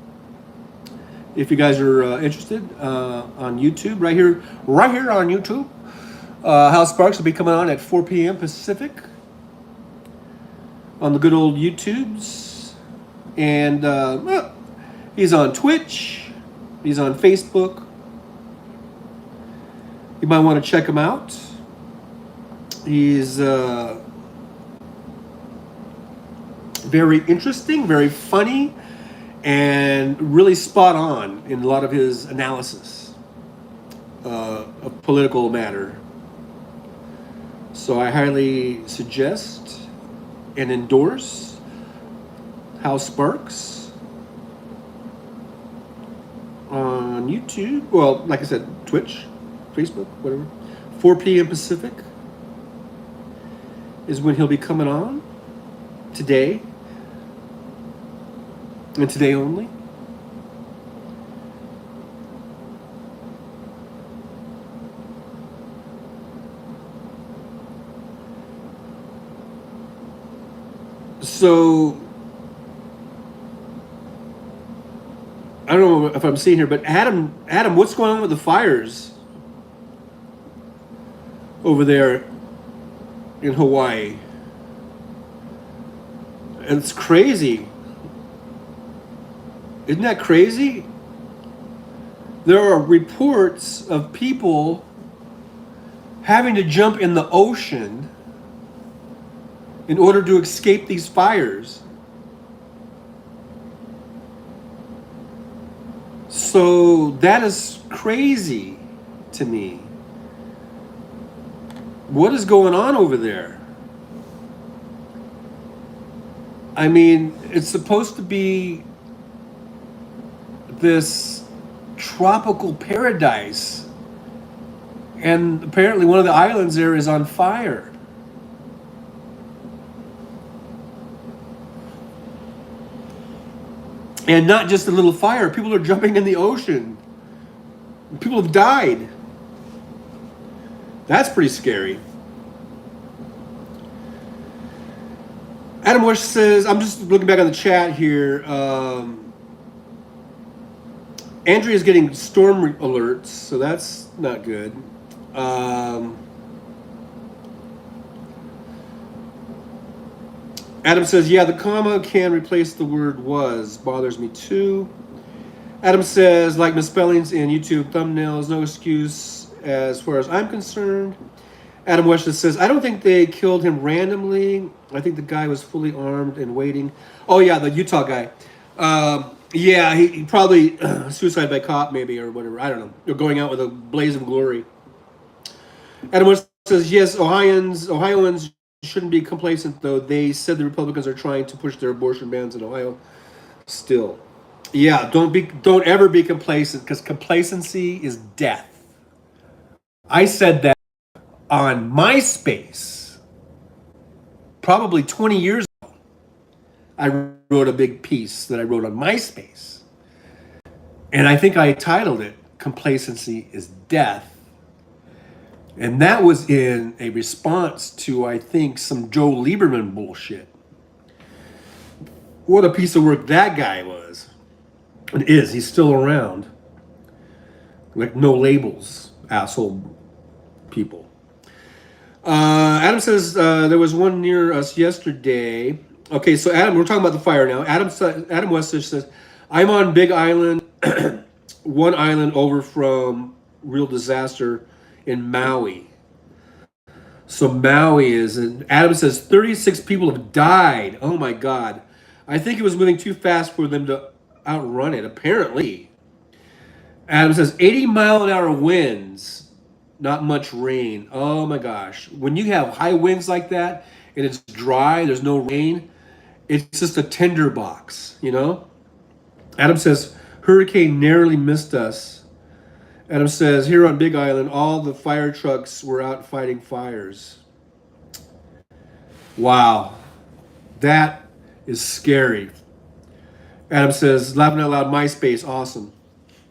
If you guys are interested, on YouTube, right here on YouTube. How Sparks will be coming on at 4 p.m. Pacific on the good old YouTubes. And he's on Twitch. He's on Facebook. You might want to check him out. He's very interesting, very funny, and really spot on in a lot of his analysis of political matter. So I highly suggest and endorse How Sparks on YouTube. Well, like I said, Twitch, Facebook, whatever. 4 p.m. Pacific is when he'll be coming on today, and today only. So I don't know if I'm seeing here, but Adam, what's going on with the fires over there in Hawaii? And it's crazy. Isn't that crazy? There are reports of people having to jump in the ocean in order to escape these fires. So that is crazy to me. What is going on over there? I mean, it's supposed to be this tropical paradise, and apparently one of the islands there is on fire. And not just a little fire, people are jumping in the ocean. People have died. That's pretty scary. Adam Wish says, I'm just looking back on the chat here. Andrea's getting storm alerts, so that's not good. Adam says, yeah, the comma can replace the word was. Bothers me too. Adam says, like misspellings in YouTube thumbnails, no excuse as far as I'm concerned. Adam West says, I don't think they killed him randomly. I think the guy was fully armed and waiting. Oh, yeah, the Utah guy. Yeah, he probably suicide by cop maybe or whatever. I don't know. Or going out with a blaze of glory. Adam West says, yes, Ohioans shouldn't be complacent, though. They said the Republicans are trying to push their abortion bans in Ohio still. Yeah, don't ever be complacent, because complacency is death. I said that on MySpace probably 20 years ago. I wrote a big piece that I wrote on MySpace. And I think I titled it, Complacency is Death. And that was in a response to, I think, some Joe Lieberman bullshit. What a piece of work that guy was. And is. He's still around. Like, no labels, asshole people. Adam says there was one near us yesterday. Okay, so Adam, we're talking about the fire now. Adam West says, I'm on Big Island, one island over from real disaster in Maui. So Maui is, and Adam says 36 people have died. Oh my God. I think it was moving too fast for them to outrun it, apparently. Adam says 80-mile-an-hour winds. Not much rain. Oh my gosh. When you have high winds like that and it's dry, there's no rain, it's just a tinderbox, you know? Adam says, hurricane narrowly missed us. Adam says, here on Big Island, all the fire trucks were out fighting fires. Wow. That is scary. Adam says, laughing out loud, MySpace, awesome.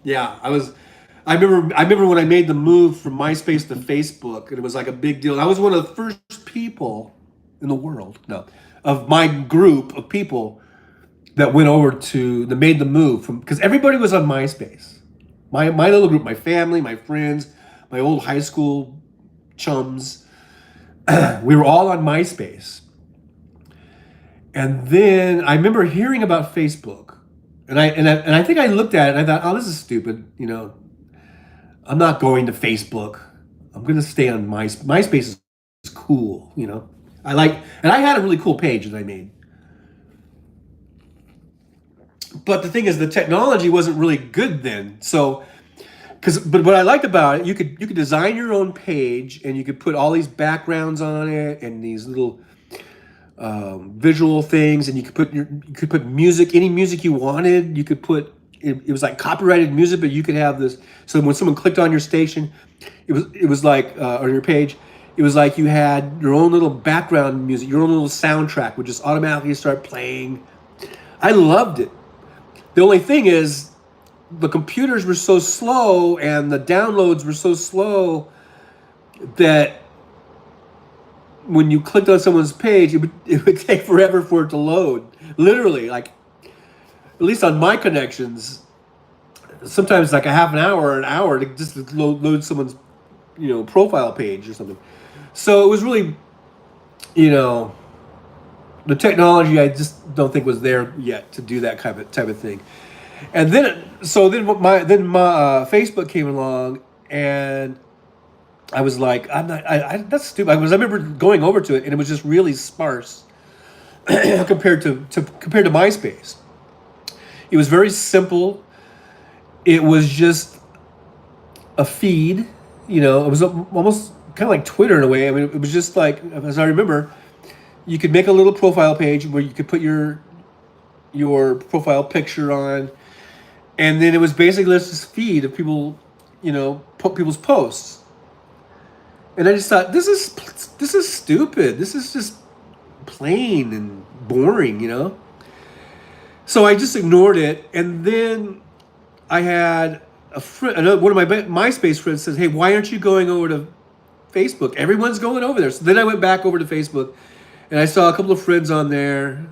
Yeah, I remember when I made the move from MySpace to Facebook, and it was like a big deal. I was one of the first people in the world, of my group of people that went over that made the move from, because everybody was on MySpace. My little group, my family, my friends, my old high school chums, we were all on MySpace. And then I remember hearing about Facebook, and I think I looked at it and I thought, oh, this is stupid, you know. I'm not going to Facebook. I'm going to stay on MySpace. MySpace is cool, you know. And I had a really cool page that I made. But the thing is, the technology wasn't really good then. So, but what I liked about it, you could design your own page, and you could put all these backgrounds on it and these little visual things, and you could put music, any music you wanted. You could put. It was like copyrighted music, but you could have this. So when someone clicked on your station, it was like on your page, it was like you had your own little background music, your own little soundtrack would just automatically start playing. I loved it. The only thing is, the computers were so slow and the downloads were so slow that when you clicked on someone's page, it would take forever for it to load. Literally, like. At least on my connections, sometimes like a half an hour or an hour to just load someone's, profile page or something. So it was really, the technology I just don't think was there yet to do that type of thing. And then my Facebook came along, and I was like, I'm not. That's stupid. I remember going over to it, and it was just really sparse compared to MySpace. It was very simple. It was just a feed. It was almost kind of like Twitter in a way. I mean, it was just like, as I remember, you could make a little profile page where you could put your profile picture on, and then it was basically just this feed of people, put people's posts. And I just thought, this is stupid. This is just plain and boring. So I just ignored it, and then I had a friend, one of my MySpace friends says, "Hey, why aren't you going over to Facebook? Everyone's going over there." So then I went back over to Facebook, and I saw a couple of friends on there.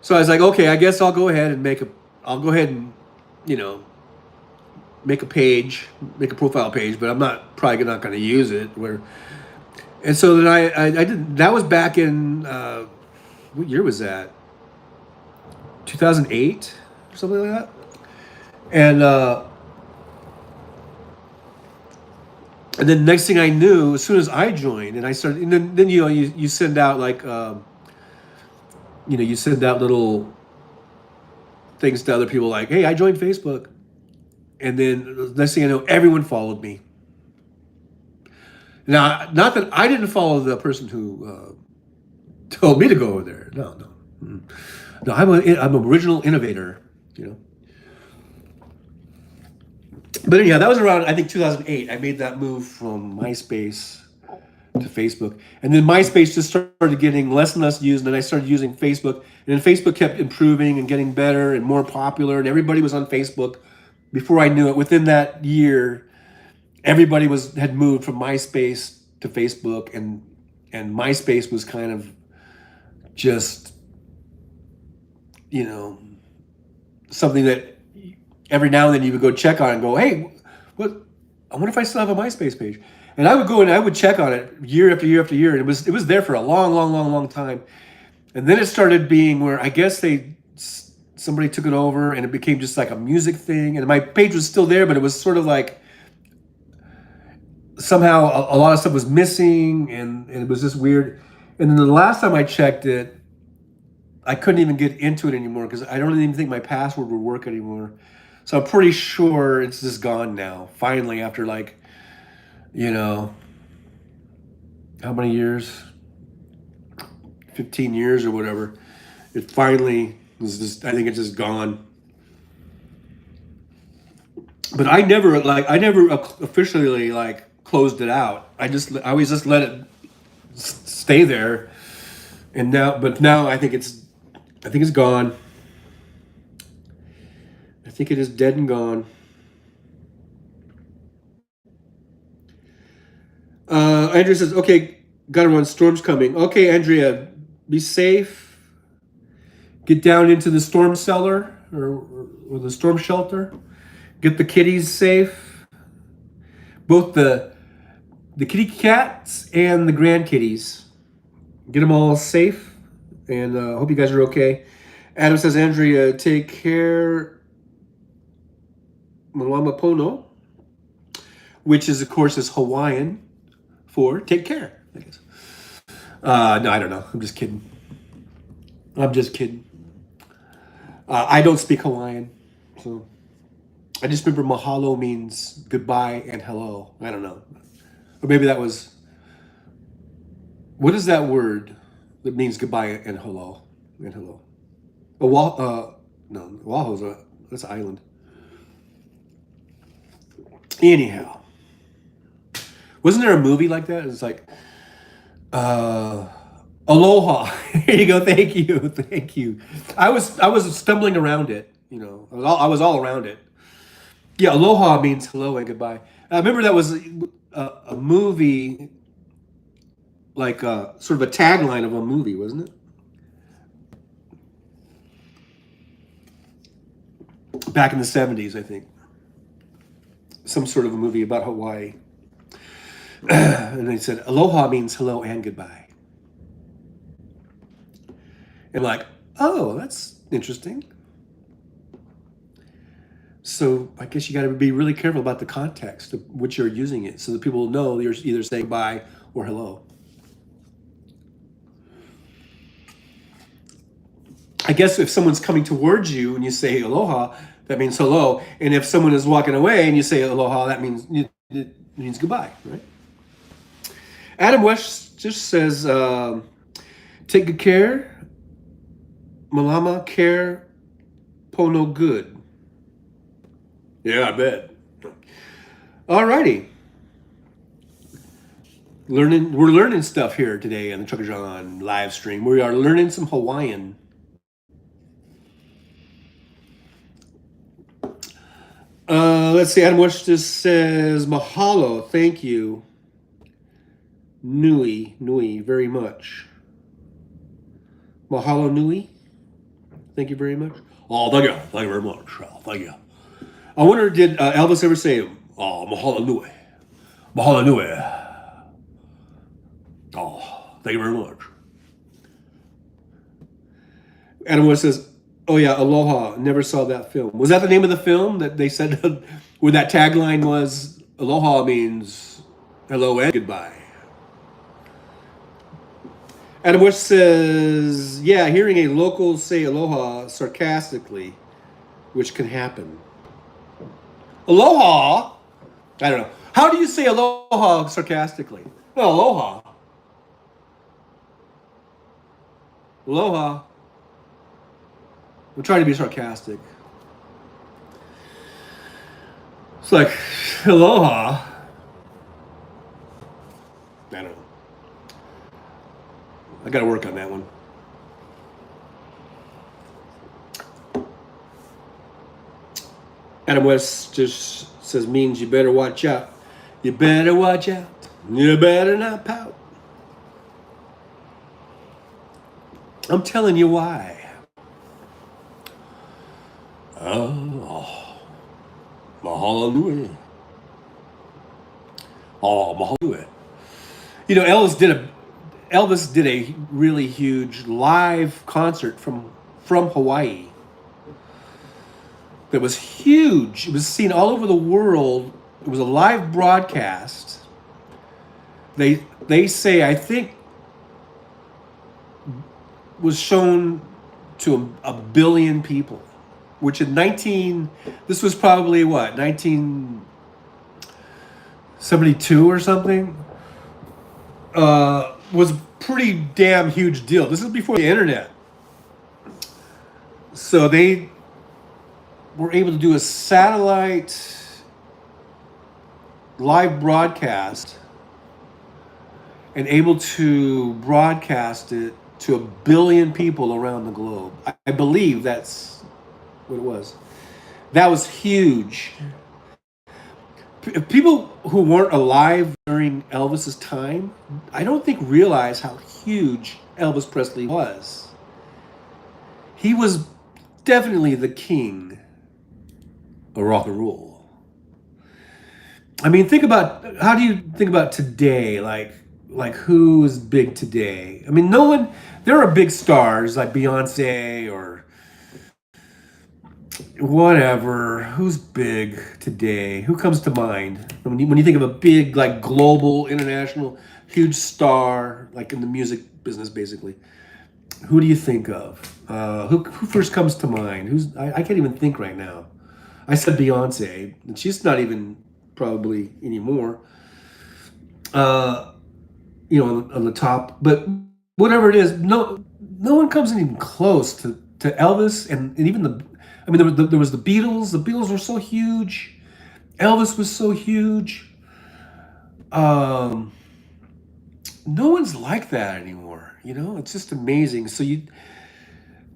So I was like, "Okay, I guess I'll go ahead and you know, make a page, make a profile page, but I'm probably not going to use it." And so then I did. That was back in what year was that? 2008 or something like that. And and then next thing I knew, as soon as I joined and I started, and then you send out like you send out little things to other people like, "Hey, I joined Facebook," and then the next thing I know, everyone followed me. Now, not that I didn't follow the person who told me to go over there. No, no. No, I'm an original innovator. You know. But anyhow, that was around, I think, 2008. I made that move from MySpace to Facebook, and then MySpace just started getting less and less used. And then I started using Facebook, and then Facebook kept improving and getting better and more popular, and everybody was on Facebook. Before I knew it, within that year, everybody had moved from MySpace to Facebook, and MySpace was kind of just you know something that every now and then you would go check on and go, "Hey, what? I wonder if I still have a MySpace page." And I would go and I would check on it year after year after year, and it was there for a long, long, long, long time. And then it started being where I guess somebody took it over, and it became just like a music thing. And my page was still there, but it was sort of like somehow a lot of stuff was missing, and it was just weird. And then the last time I checked it, I couldn't even get into it anymore because I don't even think my password would work anymore. So I'm pretty sure it's just gone now. Finally, after like, you know, how many years? 15 years or whatever. It finally was just, I think it's just gone. But I never officially like closed it out. I always just let it stay there. But now I think it's gone. I think it is dead and gone. Andrea says, "Okay, gotta run. Storm's coming." Okay, Andrea, be safe. Get down into the storm cellar or the storm shelter. Get the kitties safe. Both the kitty cats and the grandkitties. Get them all safe. And hope you guys are okay. Adam says, "Andrea, take care. Malama Pono," which is, of course, is Hawaiian for take care, I guess. No, I don't know. I'm just kidding. I'm just kidding. I don't speak Hawaiian, so I just remember mahalo means goodbye and hello. I don't know. Or maybe that was, what is that word that means goodbye and hello? And hello. No, Oahu's that's an island. Anyhow, wasn't there a movie like that? It's like, uh, Aloha. Here you go. Thank you. Thank you. I was stumbling around it. I was all around it. Yeah, aloha means hello and goodbye. I remember that was a movie, like sort of a tagline of a movie, wasn't it? Back in the '70s, I think. Some sort of a movie about Hawaii, and they said aloha means hello and goodbye. And like, oh, that's interesting. So I guess you got to be really careful about the context of which you're using it, so that people know you're either saying bye or hello. I guess if someone's coming towards you and you say aloha, that means hello. And if someone is walking away and you say aloha, that means it means goodbye, right? Adam West just says, take good care. Malama care pono good. Yeah, I bet. Alrighty. We're learning stuff here today on the Trucker John live stream. We are learning some Hawaiian. Let's see. Adam West just says mahalo, thank you, nui, very much. Mahalo nui, thank you very much. Oh, thank you very much. Oh, thank you. I wonder, did Elvis ever say, "Oh, mahalo nui, mahalo nui"? Oh, thank you very much. Adam West says, oh yeah, Aloha. Never saw that film. Was that the name of the film that they said where that tagline was? Aloha means hello and goodbye. Adam West says, yeah, hearing a local say aloha sarcastically, which can happen. Aloha? I don't know. How do you say aloha sarcastically? Well, aloha. Aloha. I'm trying to be sarcastic. It's like, aloha. I don't know. I got to work on that one. Adam West just says, means you better watch out. You better watch out. You better not pout. I'm telling you why. Oh, mahalo nui. Oh, mahalo nui. You know, Elvis did a really huge live concert from Hawaii. That was huge. It was seen all over the world. It was a live broadcast. They say, I think, was shown to a billion people, which this was probably what, 1972 or something, was a pretty damn huge deal. This is before the internet. So they were able to do a satellite live broadcast and able to broadcast it to a billion people around the globe. I believe that's what it was. That was huge. People who weren't alive during Elvis's time, I don't think realize how huge Elvis Presley was. He was definitely the king of rock and roll. I mean, how do you think about today? Like who is big today? I mean, there are big stars like Beyonce or whatever. Who's big today? Who comes to mind when you think of a big, like, global, international, huge star, like in the music business, basically? Who do you think of? Who first comes to mind? I can't even think right now. I said Beyonce, and she's not even probably anymore. On the top, but whatever it is, no one comes even close to Elvis, and even there was the Beatles. The Beatles were so huge. Elvis was so huge. No one's like that anymore. It's just amazing. So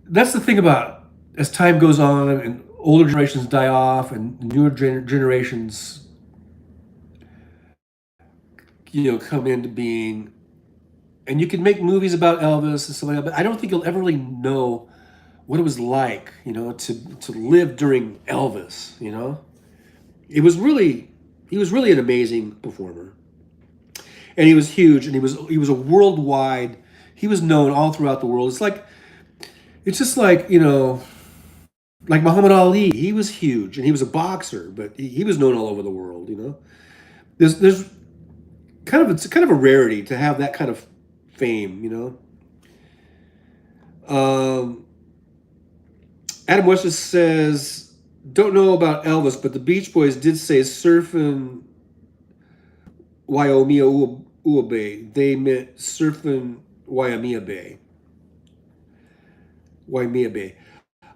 that's the thing about, as time goes on and older generations die off and newer generations come into being, and you can make movies about Elvis and stuff like that, but I don't think you'll ever really know what it was like, to live during Elvis. He was really an amazing performer, and he was huge, and he was a worldwide. He was known all throughout the world. It's just like Like Muhammad Ali, he was huge and he was a boxer, but he was known all over the world. You know, there's kind of it's kind of a rarity to have that kind of fame. You know, Adam West says, don't know about Elvis, but the Beach Boys did say surfing Waimea Ua Bay. They meant surfing Waimea Bay. Waimea Bay.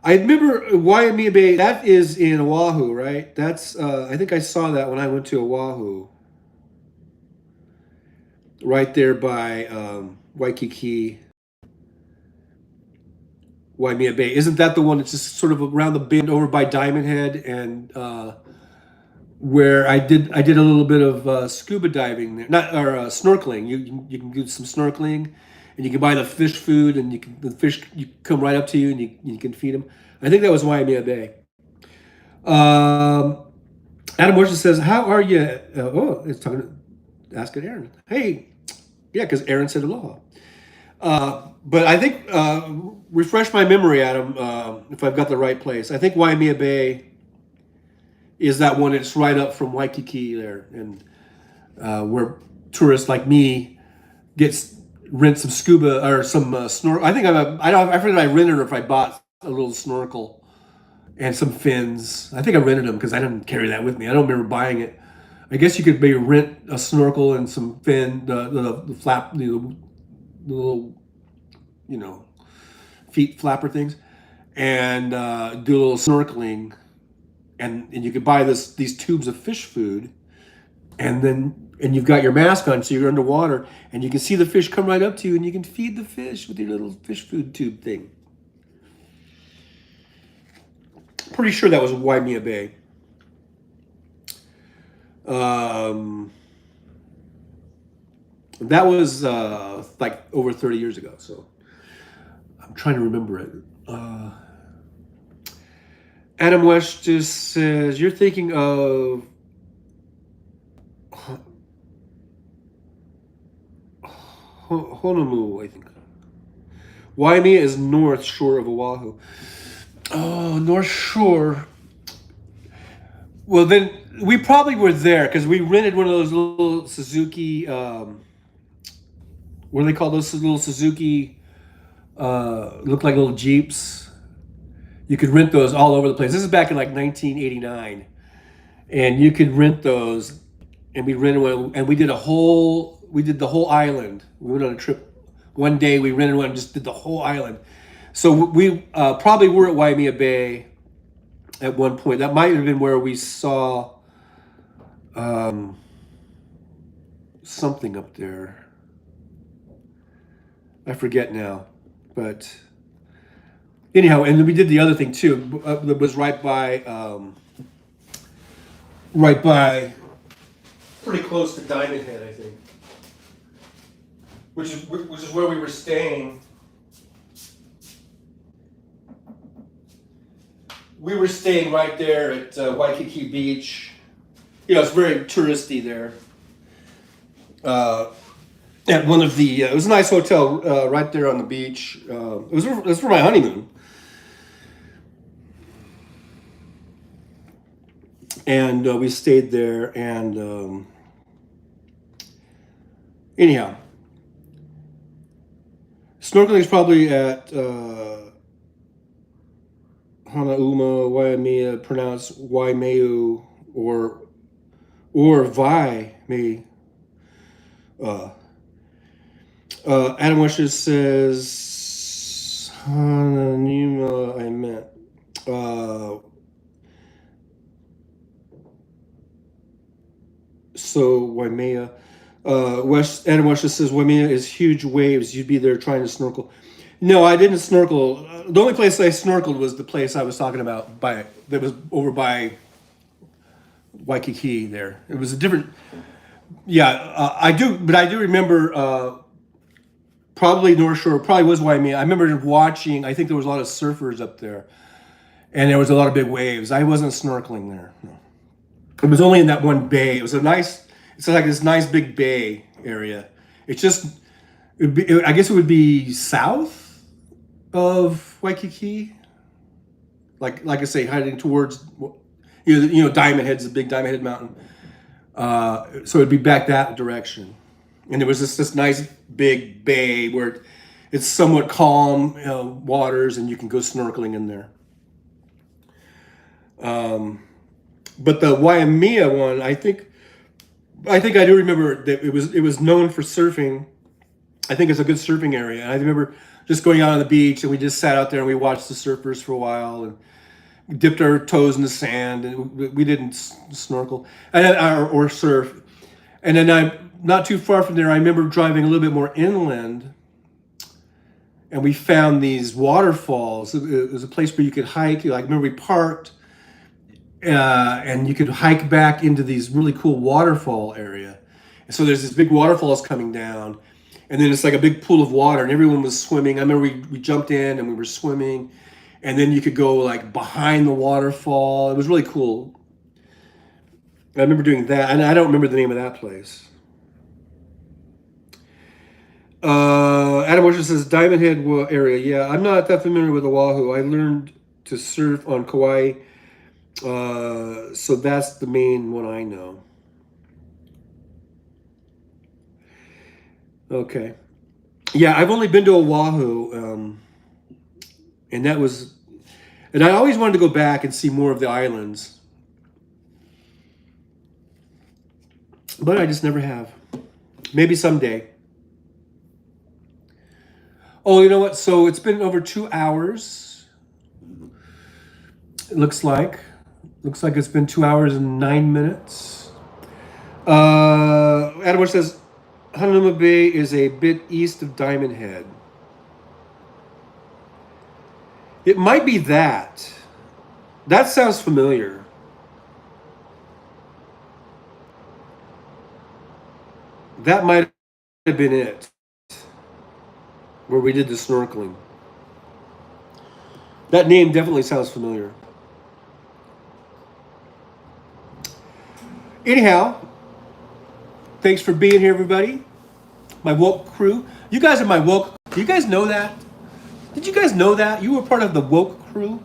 I remember Waimea Bay. That is in Oahu, right? That's I think I saw that when I went to Oahu, right there by Waikiki, Waimea Bay. Isn't that the one that's just sort of around the bend over by Diamond Head and where I did a little bit of scuba diving there, not or snorkeling. You can do some snorkeling, and you can buy the fish food, and the fish you come right up to you, and you can feed them. I think that was Waimea Bay. Um, Adam Morrison says, "How are you?" It's talking. Asking Aaron. Hey, yeah, because Aaron said aloha. But I think refresh my memory, Adam, if I've got the right place. I think Waimea Bay is that one that's right up from Waikiki there, and where tourists like me gets rent some scuba or some snorkel. I think I forget if I rented or if I bought a little snorkel and some fins. I think I rented them because I didn't carry that with me. I don't remember buying it. I guess you could maybe rent a snorkel and some fin, the flap, the little, you know, feet flapper things, and do a little snorkeling, and you could buy these tubes of fish food, and you've got your mask on, so you're underwater, and you can see the fish come right up to you, and you can feed the fish with your little fish food tube thing. Pretty sure that was Waimea Bay. That was like over 30 years ago, so I'm trying to remember it. Adam West just says, you're thinking of Honolulu, I think. Waimea is north shore of Oahu. Oh, North Shore. Well, then we probably were there because we rented one of those little Suzuki. What do they call those little Suzuki? Look like little Jeeps. You could rent those all over the place. This is back in like 1989, and you could rent those. And we rented one, and we did the whole island. We went on a trip. One day we rented one and just did the whole island. So we probably were at Waimea Bay at one point. That might have been where we saw something up there. I forget now, but anyhow, and then we did the other thing too. That was right by, pretty close to Diamond Head, I think, which is where we were staying. We were staying right there at Waikiki Beach. You know, it's very touristy there. At one of the, it was a nice hotel right there on the beach. It was for my honeymoon. And we stayed there, and anyhow, snorkeling is probably at Hanauma, Waimea, pronounced Waimeu, or Vai, may. Adam Wishes says, Hanauma, I meant. So Waimea. Adam West says Waimea is huge waves. You'd be there trying to snorkel. No, I didn't snorkel. The only place I snorkeled was the place I was talking about that was over by Waikiki. There, it was a different. Yeah, I do remember. Probably North Shore. Probably was Waimea. I remember watching. I think there was a lot of surfers up there, and there was a lot of big waves. I wasn't snorkeling there. No. It was only in that one bay. It was it's like this nice big bay area. It's just, I guess it would be south of Waikiki, like I say, heading towards Diamond Head's the big Diamond Head mountain. So it'd be back that direction, and there was this nice big bay where it's somewhat calm waters, and you can go snorkeling in there. But the Waimea one, I think I do remember that it was known for surfing. I think it's a good surfing area. And I remember just going out on the beach, and we just sat out there and we watched the surfers for a while and dipped our toes in the sand, and we didn't snorkel or surf. And then not too far from there, I remember driving a little bit more inland, and we found these waterfalls. It was a place where you could hike. Like, remember we parked, and you could hike back into these really cool waterfall area. And so there's this big waterfalls coming down, and then it's like a big pool of water, and everyone was swimming. I remember we jumped in and we were swimming, and then you could go like behind the waterfall. It was really cool. I remember doing that, and I don't remember the name of that place. Adam Worship says Diamond Head area. Yeah, I'm not that familiar with Oahu. I learned to surf on Kauai, so that's the main one I know. Okay. Yeah, I've only been to Oahu, and I always wanted to go back and see more of the islands, but I just never have. Maybe someday. Oh, you know what? So it's been over 2 hours. It looks like it's been 2 hours and 9 minutes. Adam says Honolulu Bay is a bit east of Diamond Head. It might be that. That sounds familiar. That might have been it, where we did the snorkeling. That name definitely sounds familiar. Anyhow, thanks for being here, everybody. My woke crew. You guys are my woke. Do you guys know that? Did you guys know that? You were part of the woke crew.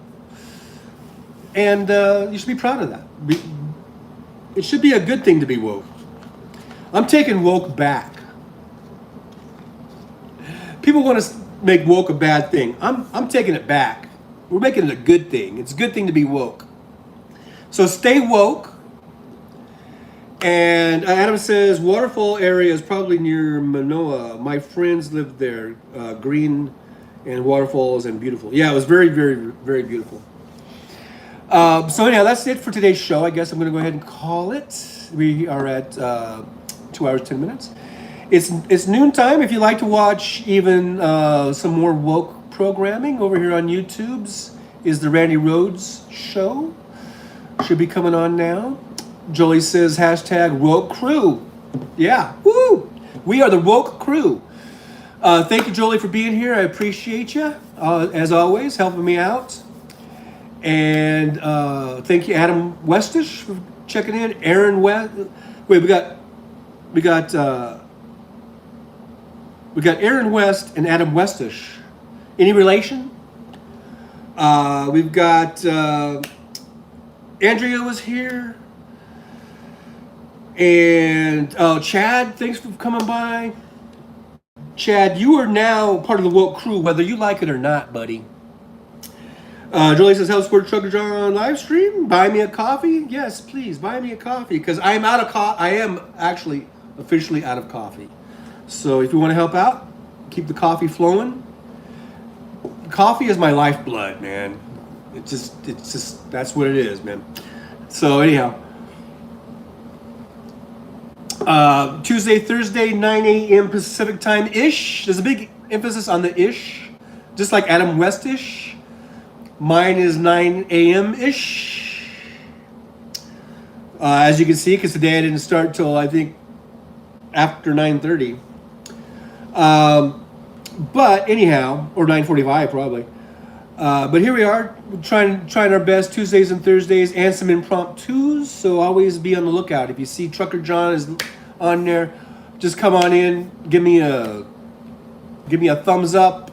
And you should be proud of that. It should be a good thing to be woke. I'm taking woke back. People want to make woke a bad thing. I'm taking it back. We're making it a good thing. It's a good thing to be woke. So stay woke. And Adam says, waterfall area is probably near Manoa. My friends lived there. Green and waterfalls and beautiful. Yeah, it was very, very, very beautiful. So anyhow, that's it for today's show. I guess I'm going to go ahead and call it. We are at 2 hours, 10 minutes. It's noontime. If you'd like to watch even some more woke programming over here on YouTube's is the Randy Rhodes Show. Should be coming on now. Jolie says hashtag woke crew. Yeah, woo! We are the woke crew. Thank you, Jolie, for being here. I appreciate you, as always, helping me out. And thank you, Adam Westish, for checking in. Aaron West. Wait, we got Aaron West and Adam Westish. Any relation? We've got Andrea was here. And Chad, thanks for coming by. Chad, you are now part of the woke crew, whether you like it or not, buddy. Jolie says, "Hello, Sport Trucker John live stream. Buy me a coffee." Yes, please buy me a coffee because I am out of I am actually officially out of coffee. So if you want to help out, keep the coffee flowing. Coffee is my lifeblood, man. It's just that's what it is, man. So anyhow. Tuesday, Thursday, 9 a.m. Pacific time-ish. There's a big emphasis on the ish, just like Adam West-ish. Mine is 9 a.m.-ish. As you can see, because today I didn't start till, I think, after 9:30. But anyhow, or 9:45 probably. But here we are, trying our best Tuesdays and Thursdays and some impromptus. So always be on the lookout. If you see Trucker John is on there, just come on in, give me a thumbs up,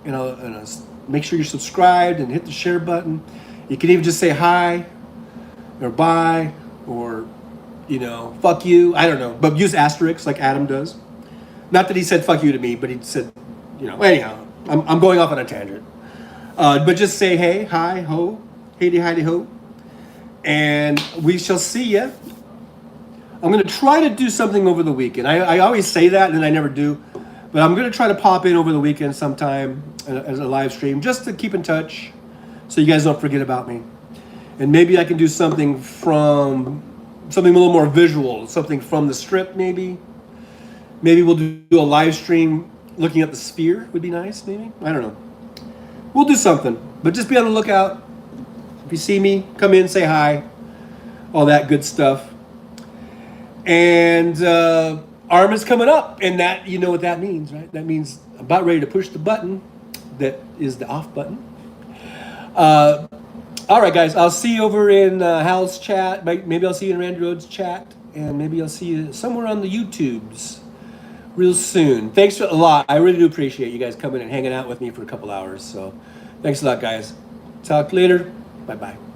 and a make sure you're subscribed and hit the share button. You can even just say hi or bye or, fuck you. I don't know. But use asterisks like Adam does. Not that he said fuck you to me, but he said, anyhow, I'm going off on a tangent. But just say hey, hi, ho, hey, hi, ho. And we shall see ya. I'm going to try to do something over the weekend. I always say that and then I never do. But I'm going to try to pop in over the weekend sometime as a live stream just to keep in touch so you guys don't forget about me. And maybe I can do something a little more visual, something from the strip maybe. Maybe we'll do a live stream looking at the sphere would be nice maybe. I don't know. We'll do something. But just be on the lookout. If you see me, come in, say hi. All that good stuff. And ARM is coming up. And that, you know what that means, right? That means I'm about ready to push the button that is the off button. All right, guys. I'll see you over in Hal's chat. Maybe I'll see you in Randy Rhodes' chat. And maybe I'll see you somewhere on the YouTubes real soon. Thanks a lot. I really do appreciate you guys coming and hanging out with me for a couple hours. So thanks a lot, guys. Talk later. Bye-bye.